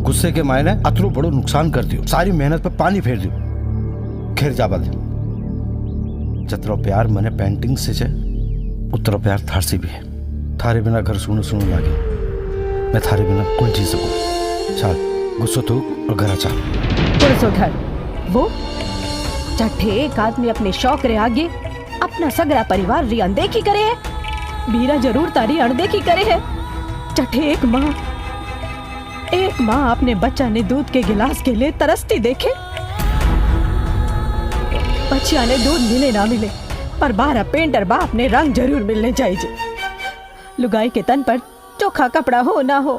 गुस्से के मायने अतरो बड़ो नुकसान कर दियो, सारी मेहनत पे पानी फेर दियो। खैर जाबा दे, जतरो प्यार मने पेंटिंग से छे उतरो प्यार थार से भी है। थारे बिना घर सुनो सुनो लागे, मैं थारे बिना कौन जी सकूं। चल गुस्सो तो और घर चल। कौन सो घर? वो चट्ठे एक आदमी अपने शौक रे आगे अपना सगरा परिवार री अनदेखी करे है। बीरा जरूर तारी अनदेखी करे है। चट्ठे एक माँ अपने बच्चा ने दूध के गिलास के लिए तरसती देखे। बच्चिया ने दूध मिले ना मिले पर 12 पेंटर बाप ने रंग जरूर मिलने चाहिए। लुगाई के तन पर चोखा कपड़ा हो ना हो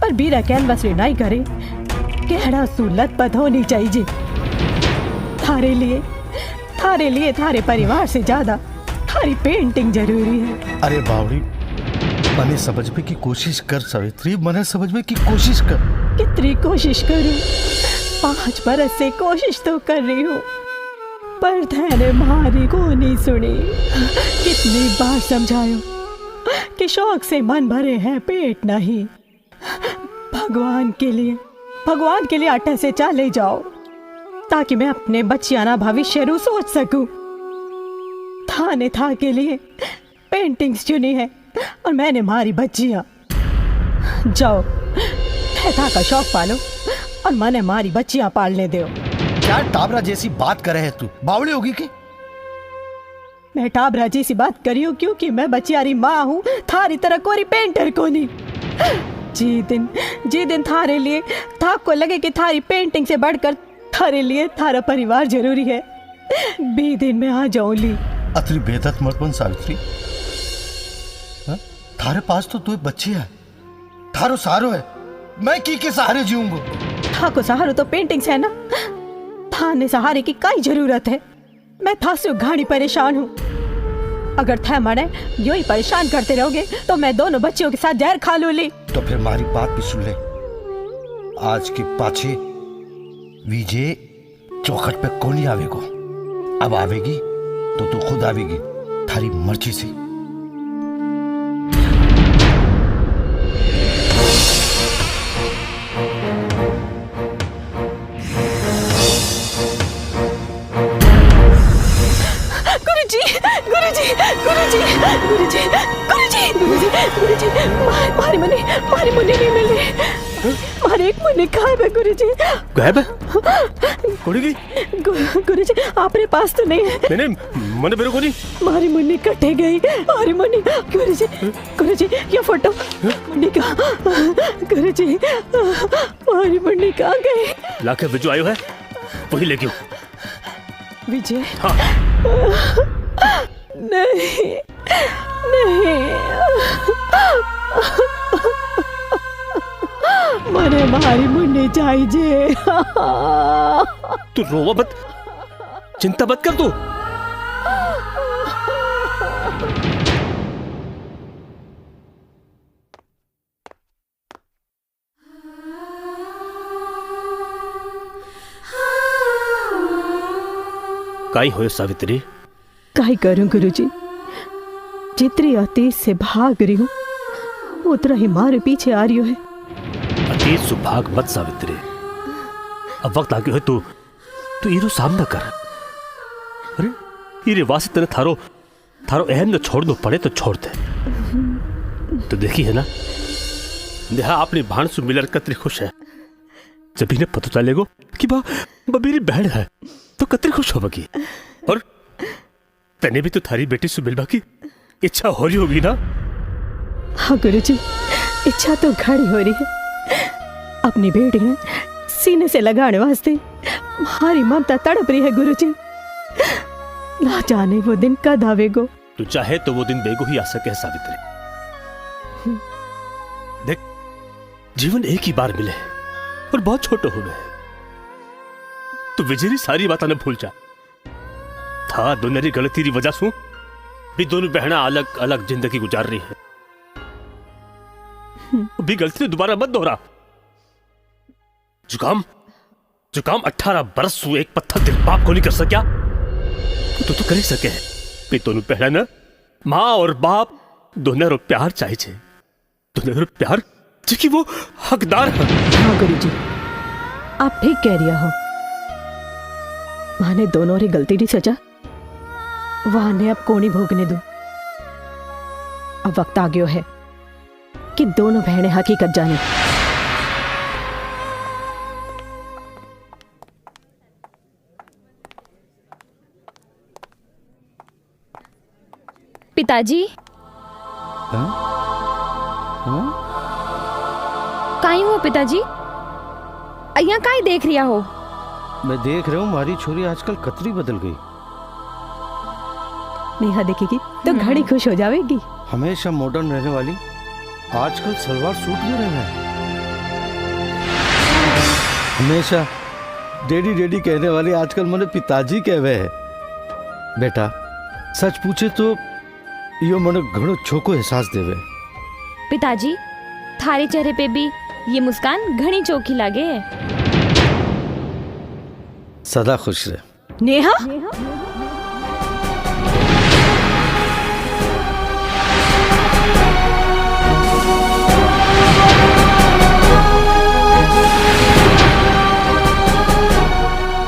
पर बीरा कैनवस रे नहीं करे केड़ा सूलत पद होनी चाहिए। थारे लिए थारे परिवार से ज्यादा थारी पेंटिंग जरूरी है। अरे बावड़ी, मने समझने की कोशिश कर सावित्री, मने समझने की कोशिश कर। कितनी कोशिश करूं? 5 बरस से कोशिश तो कर रही हूँ पर धैर्य मारी को नहीं सुनी। कितनी बार समझायो कि शौक से मन भरे हैं पेट नहीं। भगवान के लिए अट्ठे से चले जाओ ताकि मैं अपने बच्चियाना भविष्य रू सोच सकूं। थाने था के लिए पेंटिंग्स चुनी है और मैंने मारी बच्चियां। जाओ था का शौक पालो और मैंने मारी बच्चियां पालने दो। क्या टाबरा जैसी बात करे है तू? बावड़ी होगी की? मैं टाबरा जैसी बात करी हूँ क्योंकि मैं बच्चियारी माँ हूँ, थारी तरह कोरी पेंटर को नहीं। जी दिन थारे लिए थाक को लगे कि थारी पेंटिंग से बढ़कर थारे लिए थारा परिवार जरूरी है। 20 दिन में आ जाऊंगी। अतरी बेदत मत बन सावित्री। थारे पास तो 2 बच्चे हैं, थारो सहारो है। मैं की सहारे जीऊंगा? थाको सहारो तो पेंटिंग्स है ना। थाने सहारे की काय जरूरत है? मैं था से घाड़ी परेशान हूँ। अगर थे मने यूं ही परेशान करते रहोगे तो मैं दोनों बच्चियों के साथ जहर खा लूंगी। तो फिर हमारी बात भी सुन ले। आज के पाछे विजय चौखट पे कौन आवेगो? अब आवेगी तो तू खुद आवेगी, थारी मर्जी से। गुरुजी, मारी मुन्नी नहीं मिल रही। मारे एक मुन्नी गायब है गुरुजी। गायब है? कोड़ी गुरुजी आपरे पास तो नहीं है? नहीं, मने मेरे को नहीं। मारी मुन्नी कटे गई। मारी मुन्नी गुरुजी ये फोटो मुन्नी का। गुरुजी मारी मुन्नी कहाँ गई? लाके विजय आयो है वही लेके। विजय? हाँ। नहीं मने मारी मुन्नी चाहिए। तू रोवा मत, चिंता मत कर तू। काई होए सावित्री? काई करूं गुरुजी, जितनी अतीत से भाग रही हूँ उतना ही मारे पीछे आ रही है। अतीत से भाग मत सावित्री, अब वक्त आ गयो है तू इरो सामना कर। अरे ये रिवाज तेरे थारो अहम न छोड़ दो पड़े तो छोड़ दे। तो देखी है ना, नेहा अपनी भाण से मिलकर कतरी खुश है। जब इन्हें पता चलेगा कि बा मेरी बहन है तो कतरी खुश होगी। और तने भी तो थारी बेटी से मिलवा की इच्छा हो रही होगी ना? हाँ गुरुजी, इच्छा तो खड़ी हो रही है। अपनी बेटी ने सीने से लगाने वास्ते हमारी ममता तड़प रही है गुरुजी। ना जाने वो दिन कद आवेगो। तू चाहे तो वो दिन बेगो ही आ सके सावित्री। देख, जीवन एक ही बार मिले और बहुत छोटे हो गए। तू विजय सारी बातें न भूल जा। था दोनों री गलती री वजह से भी दोनों बहना अलग अलग जिंदगी गुजार रही है। भी गलती ने दोबारा मत दोहरा। जुकाम 18 बरस सु एक पत्थर दिल बाप को नहीं कर सका तो कर ही सके। भी दोनों पहला ना माँ और बाप दोनों रो प्यार चाहिए। दोनों रो प्यार जिसकी वो हकदार है। हाँ गुरुजी, आप ठीक कह रही हो। माने दोनों री गलती री सजा वहां ने अब कोनी भोगने दो। अब वक्त आ गयो है कि दोनों बहनें हकीकत जाने। पिताजी हाँ? हाँ? काई हो पिताजी? अय्या काई देख रिया हो? मैं देख रहा हूँ हमारी छोरी आजकल कतरी बदल गई। नेहा देखेगी तो घड़ी खुश हो जाएगी। हमेशा मॉडर्न रहने वाली आजकल सलवार सूट में रहना है। हमेशा डैडी डैडी कहने वाली आजकल मैंने पिताजी कहवे है। बेटा सच पूछे तो यो मने घणो छोको एहसास देवे। पिताजी थारे चेहरे पे भी ये मुस्कान घनी चोखी लागे है। सदा खुश रहे। नेहा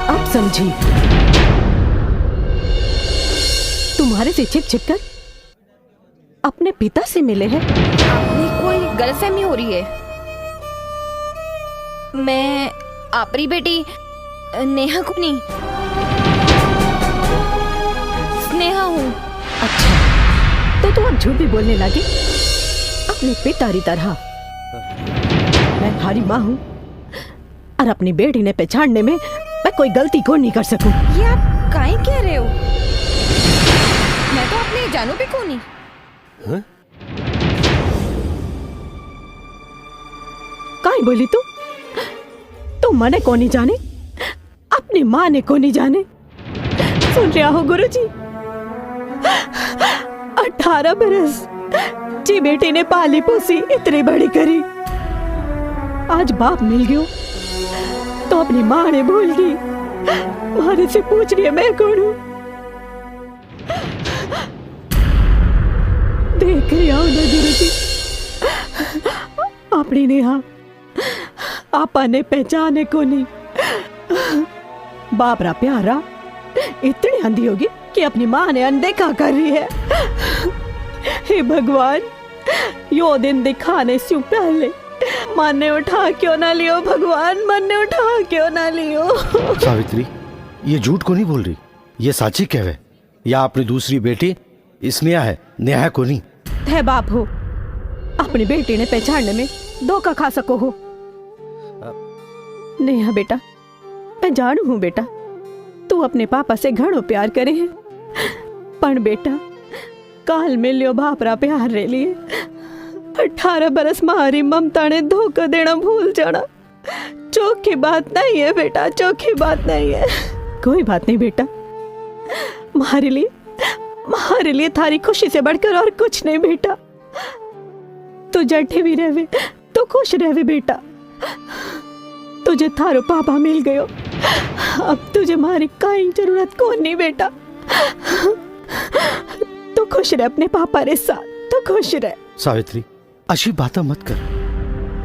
अब समझी, तुम्हारे से छिप छिप कर अपने पिता से मिले हैं। आपने कोई गलतफहमी हो रही है। मैं आपरी बेटी नेहा को नहीं, स्नेहा हूँ। अच्छा तो तुम अब झूठ भी बोलने लगी अपने पितारी तरह। मैं तुम्हारी माँ हूँ और अपनी बेटी ने पहचानने में मैं कोई गलती को नहीं कर सकूं। ये आप काहे कह रहे हो? मैं तो अपने जानू भी को नहीं। हाँ? काहे बोली तू मने को नहीं जाने, अपनी माँ ने को नहीं जाने। सुन रहा हो गुरुजी, 18 बरस जी बेटी ने पाली पोसी इतनी बड़ी करी, आज बाप मिल गयो तो अपनी माँ ने भूल गई। मारे से पूछ रही है मैं कौन हूँ। देख रही हो ना गुरुजी, अपनी नेहा आपा ने पहचाने को नहीं। बाप रा प्यारा इतनी अंधी होगी कि अपनी माँ ने अनदेखा कर रही है। हे भगवान, यो दिन दिखाने से पहले मन ने उठा क्यों ना लियो भगवान, मन ने उठा क्यों ना लियो। सावित्री ये झूठ को नहीं बोल रही, ये साची कहवे। या अपनी दूसरी बेटी स्नेहा है, नेहा को नहीं। है बाप हो, अपनी बेटी ने पहचानने में धोखा खा सको हो। नेहा बेटा, मैं जानू हूँ बेटा तू अपने पापा से घणो प्यार करे है, पर बेटा काल मिलियो बाप रा प्यार रे लिए 18 बरस मारी ममता ने धोखा देना भूल जाना चौकी बात नहीं है बेटा, चौकी बात नहीं है। कोई बात नहीं बेटा, मारे लिए थारी खुशी से बढ़कर और कुछ नहीं बेटा। तू जठे भी रहवे तो खुश रहवे बेटा। तुझे थारो पापा मिल गयो, अब तुझे मारी काई जरूरत को नहीं बेटा। तू खुश रह अपने पापा रे साथ, तू खुश रह। सावित्री अच्छी बातें मत कर।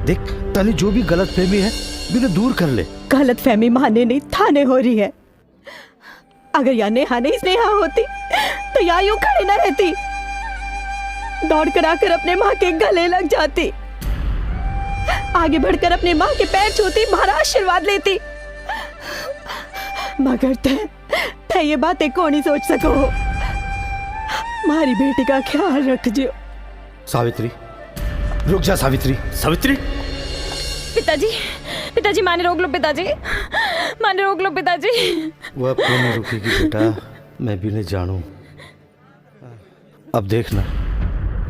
देख तने जो भी गलत फहमी है बिना दूर कर ले। गलत फहमी माने नहीं थाने हो रही है। अगर या नेहा नहीं स्नेहा होती तो या यूं खड़ी न रहती, दौड़ कर आकर अपने माँ के गले लग जाती, आगे बढ़कर अपने माँ के पैर छूती, मारा आशीर्वाद लेती। मगर ते ये बातें कौन ही सोच सको। मारी बेटी का ख्याल रखियो। सावित्री रुक जा। सावित्री सावित्री पिताजी माने रोक लो। पिताजी माने रोक लो। पिताजी वो अब क्यों नहीं रुकेगी बेटा, मैं भी नहीं जानू। अब देखना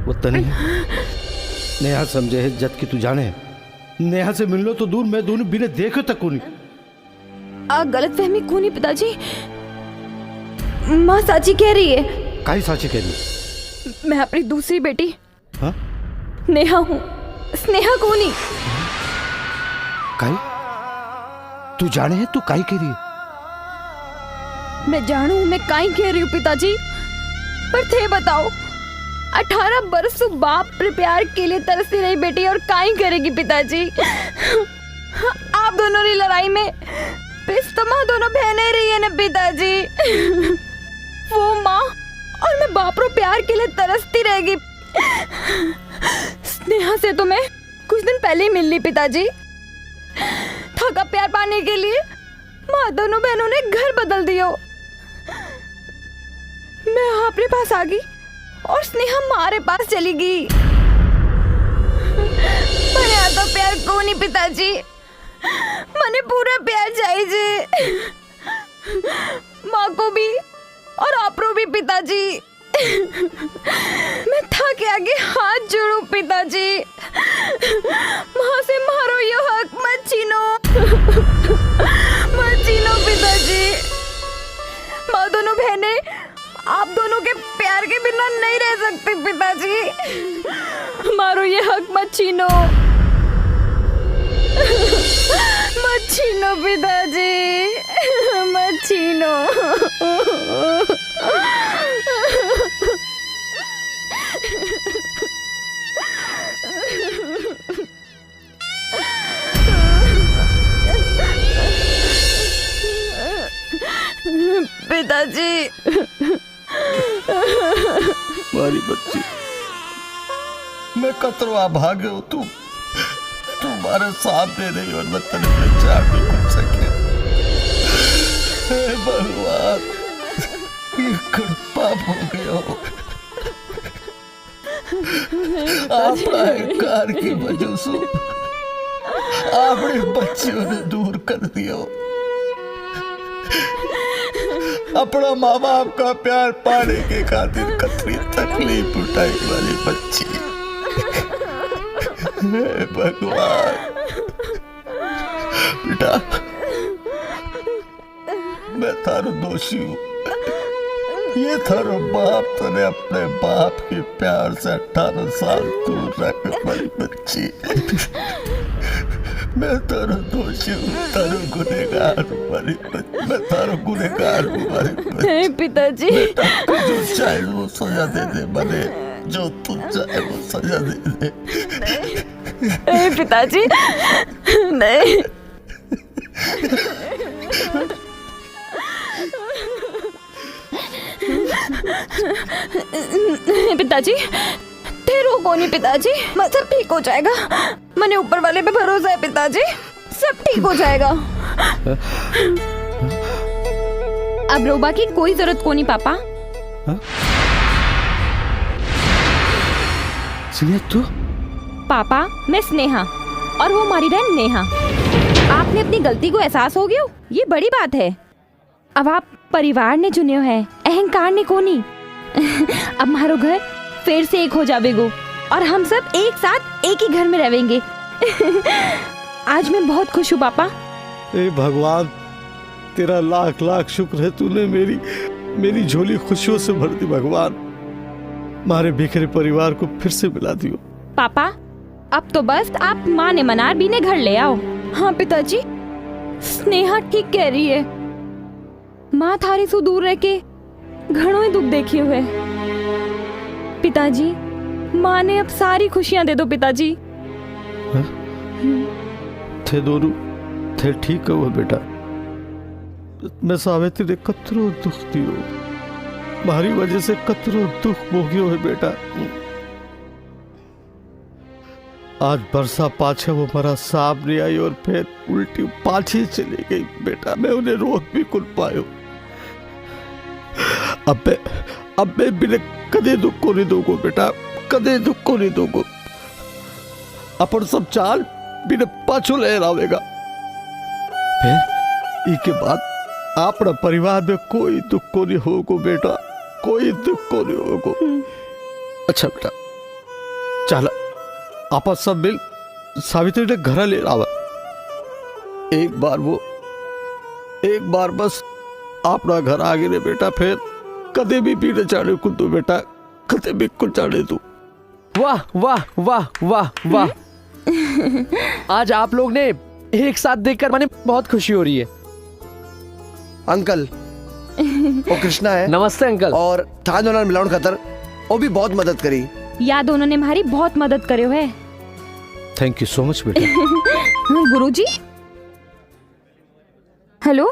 वो तनी नेहा समझे है जद की तू जाने। नेहा से मिल लो तो दूर, मैं दोनों बिना देखे तक को नहीं। गलत फहमी को नहीं पिताजी, माँ साची कह रही है। काई साची कह रही? मैं अपनी दूसरी बेटी हाँ? नेहा हूँ, स्नेहा को नहीं। काई तू जाने है तू काई कह रही है? मैं जानू मैं काई कह रही हूँ पिताजी, पर थे बताओ 18 बरस तो बाप रे प्यार के लिए तरसती रही बेटी और काई करेगी पिताजी। आप दोनों की लड़ाई में पिस्तमा दोनों बहनें रही है ना पिताजी। वो माँ और मैं बाप रो प्यार के लिए तरसती रहेगी। स्नेहा से तो मैं कुछ दिन पहले ही मिल ली पिताजी। थका प्यार पाने के लिए माँ दोनों बहनों ने घर बदल दियो। मैं आपके पास आ गई और स्नेहा हमारे पास चली गई। मैंने आता प्यार को नहीं पिताजी, मैंने पूरा प्यार चाहिए माँ को भी और आपरो भी पिताजी। मैं था के आगे हाथ जोड़ू पिताजी, माँ से मारो यो हक मत छीनो, मत छीनो पिताजी। माँ दोनों बहनें आप दोनों के प्यार के बिना नहीं रह सकती पिताजी, मारो ये हक मत छीनो, मत छीनो पिताजी, मत छीनो। पिताजी, मारी बच्ची, मैं कतरवा भागे हो तुम तुम्हारे सामने नहीं और मैं तेरे पहचान नहीं कर सके। हे भगवान, ये पाप हो गया हो। आपका अहंकार की वजह से आपने बच्चियों ने दूर कर दिया। अपना माँ बाप का प्यार पाने के खातिर कतरी तकलीफ उठाई वाली बच्ची। हे भगवान, बेटा मैं थारो दोषी हूँ। ये थारो बाप तने अपने बाप के प्यार से 18 साल दूर रख वाली बच्ची। मैं तारो दोषी हूँ, तारो गुनहगार हूँ वाली बच्ची। मैं तारो गुनहगार हूँ वाली बच्ची। पिताजी, जो चाहे वो सजा दे दे, मने जो तू चाहे वो सजा दे दे। पिताजी नहीं। पिताजी तेरो को नहीं पिताजी, सब ठीक हो जाएगा। मैंने ऊपर वाले पे भरोसा है पिताजी, सब ठीक हो जाएगा। अब रोबा की कोई जरूरत को नहीं पापा। तू? पापा मैं स्नेहा और वो हमारी बहन नेहा। आपने अपनी गलती को एहसास हो गया, ये बड़ी बात है। अब आप परिवार ने चुने है, अहंकार ने को नहीं। अब हमारो घर फिर से एक हो जावेगो और हम सब एक साथ एक ही घर में रहेंगे। आज मैं बहुत खुश हूँ पापा। ए भगवान, तेरा लाख लाख शुक्र है, तूने मेरी झोली खुशियों से भर दी। भगवान, हमारे बिखरे परिवार को फिर से मिला दियो। पापा अब तो बस आप माँ ने मनार भी ने घर ले आओ। हाँ पिताजी, स्नेहा ठीक कह रही है। माँ थारी से दूर रह के घणों ही दुख देखे हुए। पिताजी माँ ने अब सारी खुशियाँ दे दो पिताजी। थे दोनों थे ठीक हो बेटा। मैं सावित्री ने कतरो दुख दियो, मारी वजह से कतरो दुख भोगियो है बेटा। आज बरसा पाछे वो मरा सामने आई और फिर उल्टी पाछे चली गई बेटा। मैं उन्हें रोक भी कुल पायो। अब मैं बिना कदे दुख को नहीं दूंगा बेटा, कदे दुख को नहीं दूंगा। अपन सब चाल बिना पाछो लहरावेगा। फिर इसके बाद अपना परिवार में कोई दुख को नहीं होगा बेटा, कोई दुख को नहीं होगा। अच्छा बेटा चल, आप सब मिल सावित्री ने घर ले आवा। एक बार बस अपना घर आ गए बेटा, फिर कदे भी पीने चाड़े को तू बेटा, कदे भी कुछ चाड़े तू। वाह वाह वाह वाह वाह। आज आप लोग ने एक साथ देखकर मैंने बहुत खुशी हो रही है। अंकल वो कृष्णा है। नमस्ते अंकल। और था दोनों मिलाउन खतर वो भी बहुत मदद करी। या दोनों ने हमारी बहुत मदद करो है। थैंक यू सो मच बेटा। गुरुजी हेलो।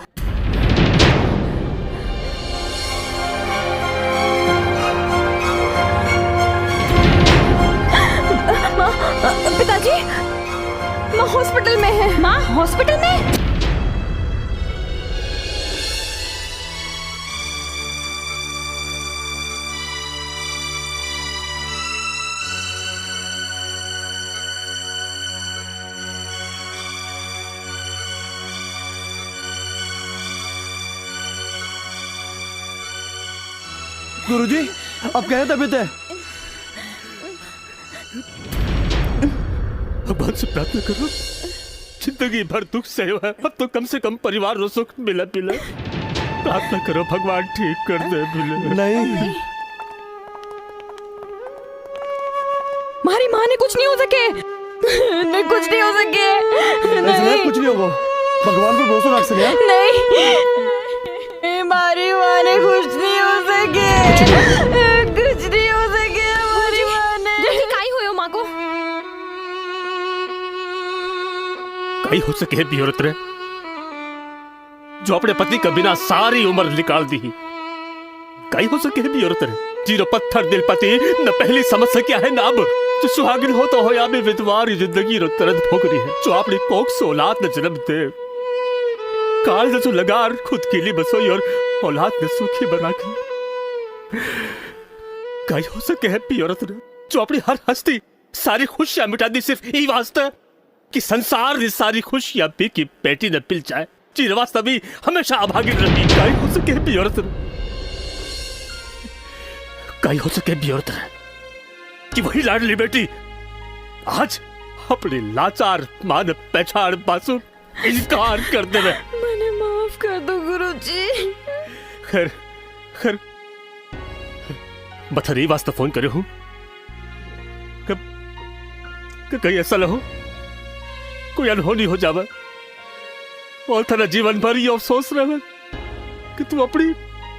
पिताजी माँ हॉस्पिटल में है। माँ हॉस्पिटल में? गुरुजी, अब क्या तबीयत है? भगवान से प्रार्थना करो, जिंदगी भर दुख सहे है, अब तो कम से कम परिवार को सुख मिला। प्रार्थना करो भगवान ठीक कर दे। नहीं, हमारी माँ ने कुछ नहीं हो सके। नहीं, कुछ नहीं हो सके। नहीं, कुछ नहीं होगा। भगवान पर भरोसा रख सके। नहीं, हमारी माँ ने कुछ नहीं हो सके। कुछ नहीं हो सके हमारी माँ ने। जल्दी काई होयो माँ को? कहीं हो सके भी औरत रे, जो अपने पति का बिना सारी उम्र निकाल दी। कहीं हो सके भी औरत रे, जीरो पत्थर दिल पति न पहली समझ सकिया है ना अब। जो सुहागिन हो तो हो या भी विधवा जिंदगी रो तरद भोग रही है। जो अपनी कोख से औलाद न जन्म दे, काल जो लगार खुद के लिए बसोई और औलाद ने सूखी बना के। कहीं हो सके हैप्पी औरत ने, जो अपनी हर हस्ती सारी खुशियां मिटा दी सिर्फ यही वास्ते कि संसार ने सारी खुशियां पी की बेटी न पिल जाए। जी वास्ता भी हमेशा अभागिन रही। कहीं हो सके हैप्पी औरत ने, कहीं हो सके भी औरत ने कि वही लाडली बेटी आज अपनी लाचार मान पहचान पासु इनकार कर दे। मैंने माफ कर दो गुरुजी। खैर खैर बथरी वास्ते फोन करे हूं, कब कहीं ऐसा न हो कोई अनहोनी हो जावे और तेरा जीवन भर ये अफसोस रहे कि तू अपनी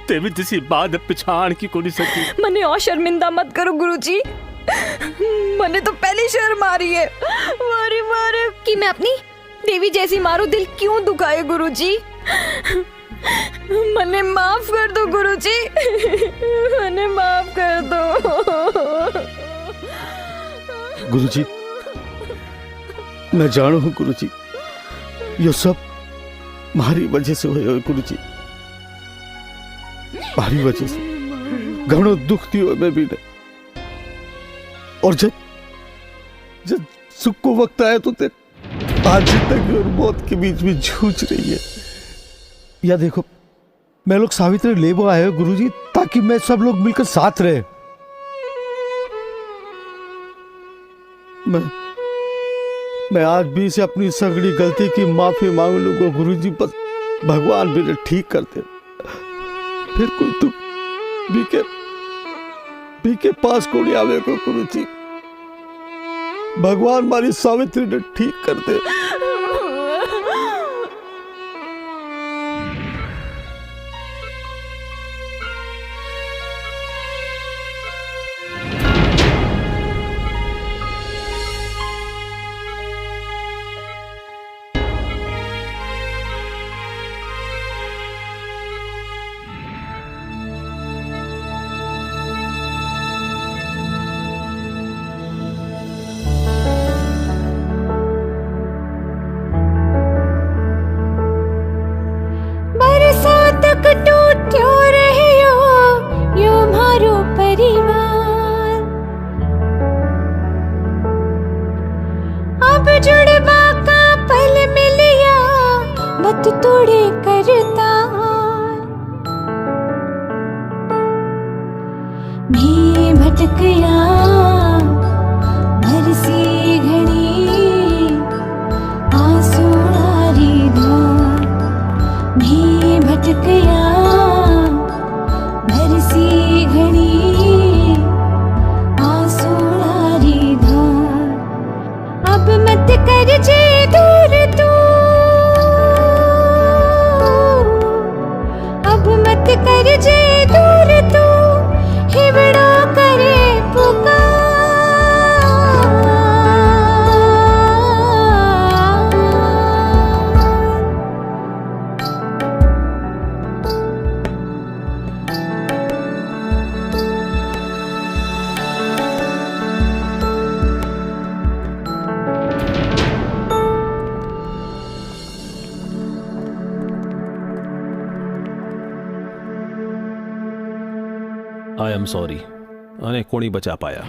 तेरी जैसी बात पिछाड़ की को नहीं सकी। मने और शर्मिंदा मत करो गुरुजी। मने तो पहली शर्म आ रही है मारे कि मैं अपनी देवी जैसी मारू दिल क्यों दुखाए गुरुजी। मने माफ कर दो गुरुजी। मने माफ कर दो। गुरुजी, मैं जानू हूं गुरुजी, ये सब मारी वजह से हुए गुरुजी, मारी वजह से घणो दुख थियो मैं भी ने। और जब सुख को वक्त आया तो ते आज जिंदगी और मौत के बीच में जूझ रही है। या देखो, मैं लोग सावित्री लेबो आए हो गुरुजी, ताकि मैं सब लोग मिलकर साथ रहे। मैं आज भी से अपनी सगड़ी गलती की माफी मांग लूंगा गुरुजी, बस भगवान मेरे ठीक कर दे। फिर कोई तुम बीके पास को नहीं आवेगा गुरुजी। भगवान मारी सावित्री ने ठीक कर दे। तोड़े करता मैं भटकया बरसी घड़ी आंसू आरी धार। मैं भटकया बरसी घड़ी आंसू आरी धार। अब मत कर जे दूर तू, मत कर जे दूर तू, हिवड़ा करे पुकार। आई एम सॉरी, आने कोणी बचा पाया।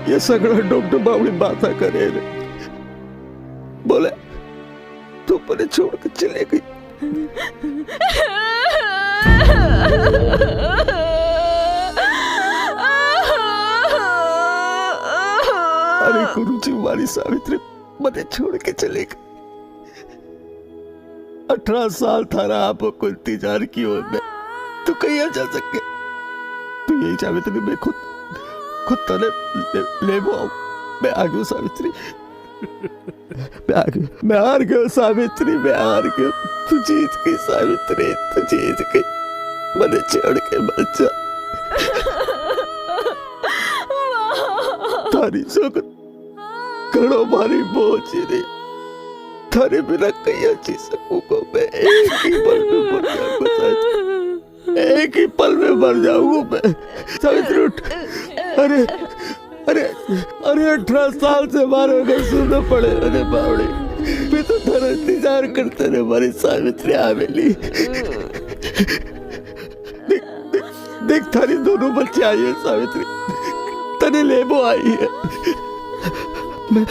ये सगळं डॉक्टर बावड़ी बाता करे रे बोले तू परे छोड़ के चले गई अरे गुरुजी मारी सावित्री मने छोड़ के चले गई 18 साल थारा आपको को इंतजार कियो मैं तू कहीं जा सके तू यही चाहे तो मैं खुद तने ले वो आऊं मैं आ गया सावित्री मैं हार गया सावित्री मैं हार गया तू जीत गई सावित्री तू जीत गई मने छोड़ के मत जा थारी सोकत कड़ो मारी बोझ रे थारे बिना कहीं जी सकूंगा मैं एक ही पल में मर जाऊंगा एक ही पल में मर जाऊंगा मैं सावित्री उठ अरे अरे अरे 18 साल से मारे अगर सुनना पड़े अरे बावड़ी मैं तो थारा इंतजार करते रहे हमारी सावित्री आवेली देख थारी दोनों बच्चे आई है सावित्री तने लेबो आई है मैं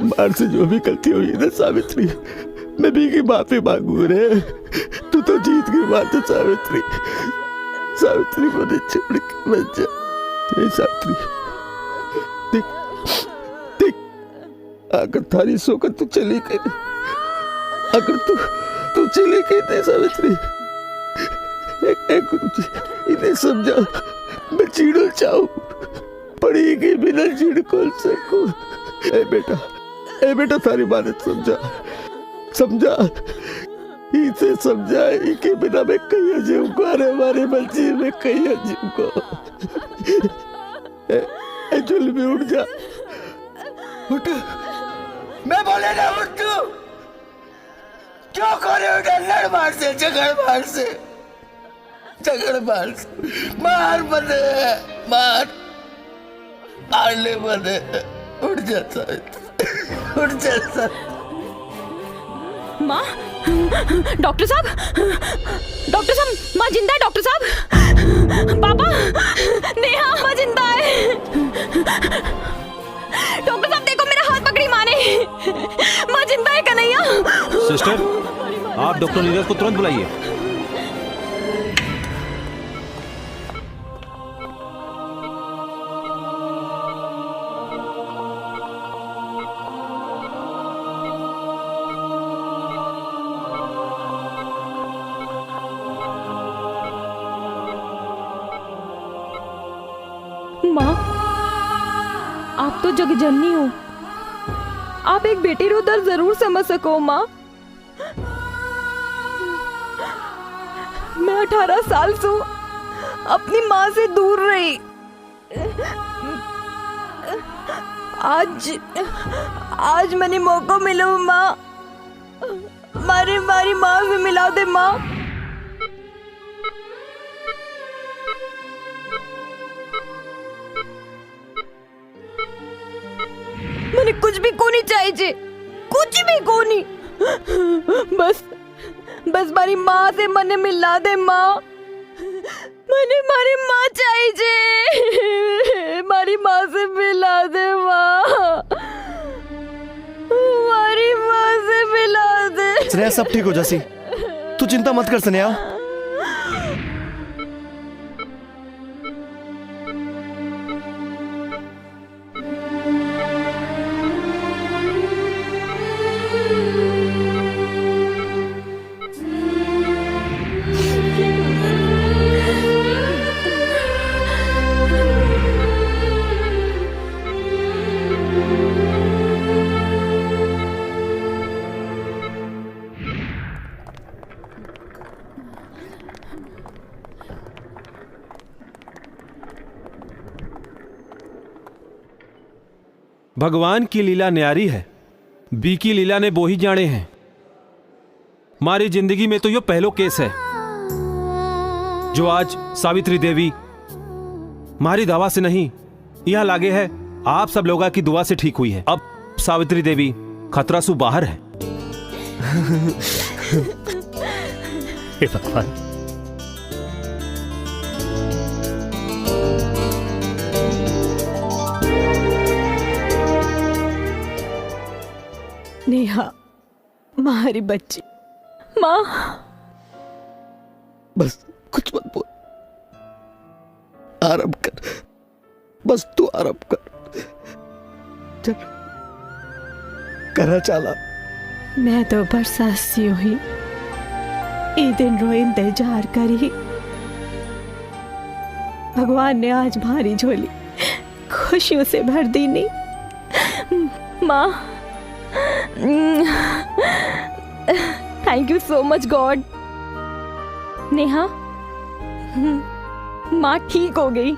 मार से जो भी गलती हुई ना सावित्री मैं भी की माफी मांगू रे तू तो जीत गई बात है सावित्री सावित्री मुझे छोड़ के मत जा सावित्री देख देख अगर थारी सोकर तू चली गई अगर तू चली गई नहीं सावित्री एक गुरुजी इन्हें समझा मैं चीड़ो चाहूं पड़ी गई बिना चीड़ खोल सकूं ए बेटा थारी बात समझा इसे समझा के बिना मैं कहीं जीऊंगा अरे हमारे बच्ची में कहीं जीऊंगा जुल भी उठ जा उठ मैं बोले ना उठ तू क्यों करे उठा लड़ मार से झगड़ मार मार बने मार ले बने उठ जाता माँ डॉक्टर साहब माँ जिंदा है डॉक्टर साहब पापा नेहा माँ जिंदा है डॉक्टर साहब देखो मेरा हाथ पकड़ी माँ ने माँ जिंदा है कन्हैया सिस्टर आप डॉक्टर नीरज को तुरंत बुलाइए माँ आप तो जगजननी हो आप एक बेटी रो दर्द जरूर समझ सको माँ मैं 18 साल से अपनी माँ से दूर रही आज मैंने मौका मिला माँ मारी माँ से मिला दे माँ मैंने कुछ भी को नहीं चाहिए कुछ भी को नहीं बस मारी माँ से मने मिला दे माँ मैंने मारी माँ चाहिए मारी माँ से मिला दे माँ मारी माँ से मिला दे स्नेहा सब ठीक हो जासी तू चिंता मत कर स्नेहा भगवान की लीला न्यारी है बी की लीला ने वो ही जाने हैं हमारी जिंदगी में तो यो पहलो केस है जो आज सावित्री देवी हमारी दवा से नहीं यहां लागे है आप सब लोगों की दुआ से ठीक हुई है अब सावित्री देवी खतरा सु बाहर है हे भगवान नेहा मारी बच्ची। माँ बस कुछ मत बोल, आराम कर, बस तू आराम कर। चल करा चाला। मैं तो बरसात सी हुई ई दिन रो इंतजार करी। भगवान ने आज भारी झोली खुशियों से भर दी नहीं। माँ, thank you so much God. Neha, माँ ठीक हो गई।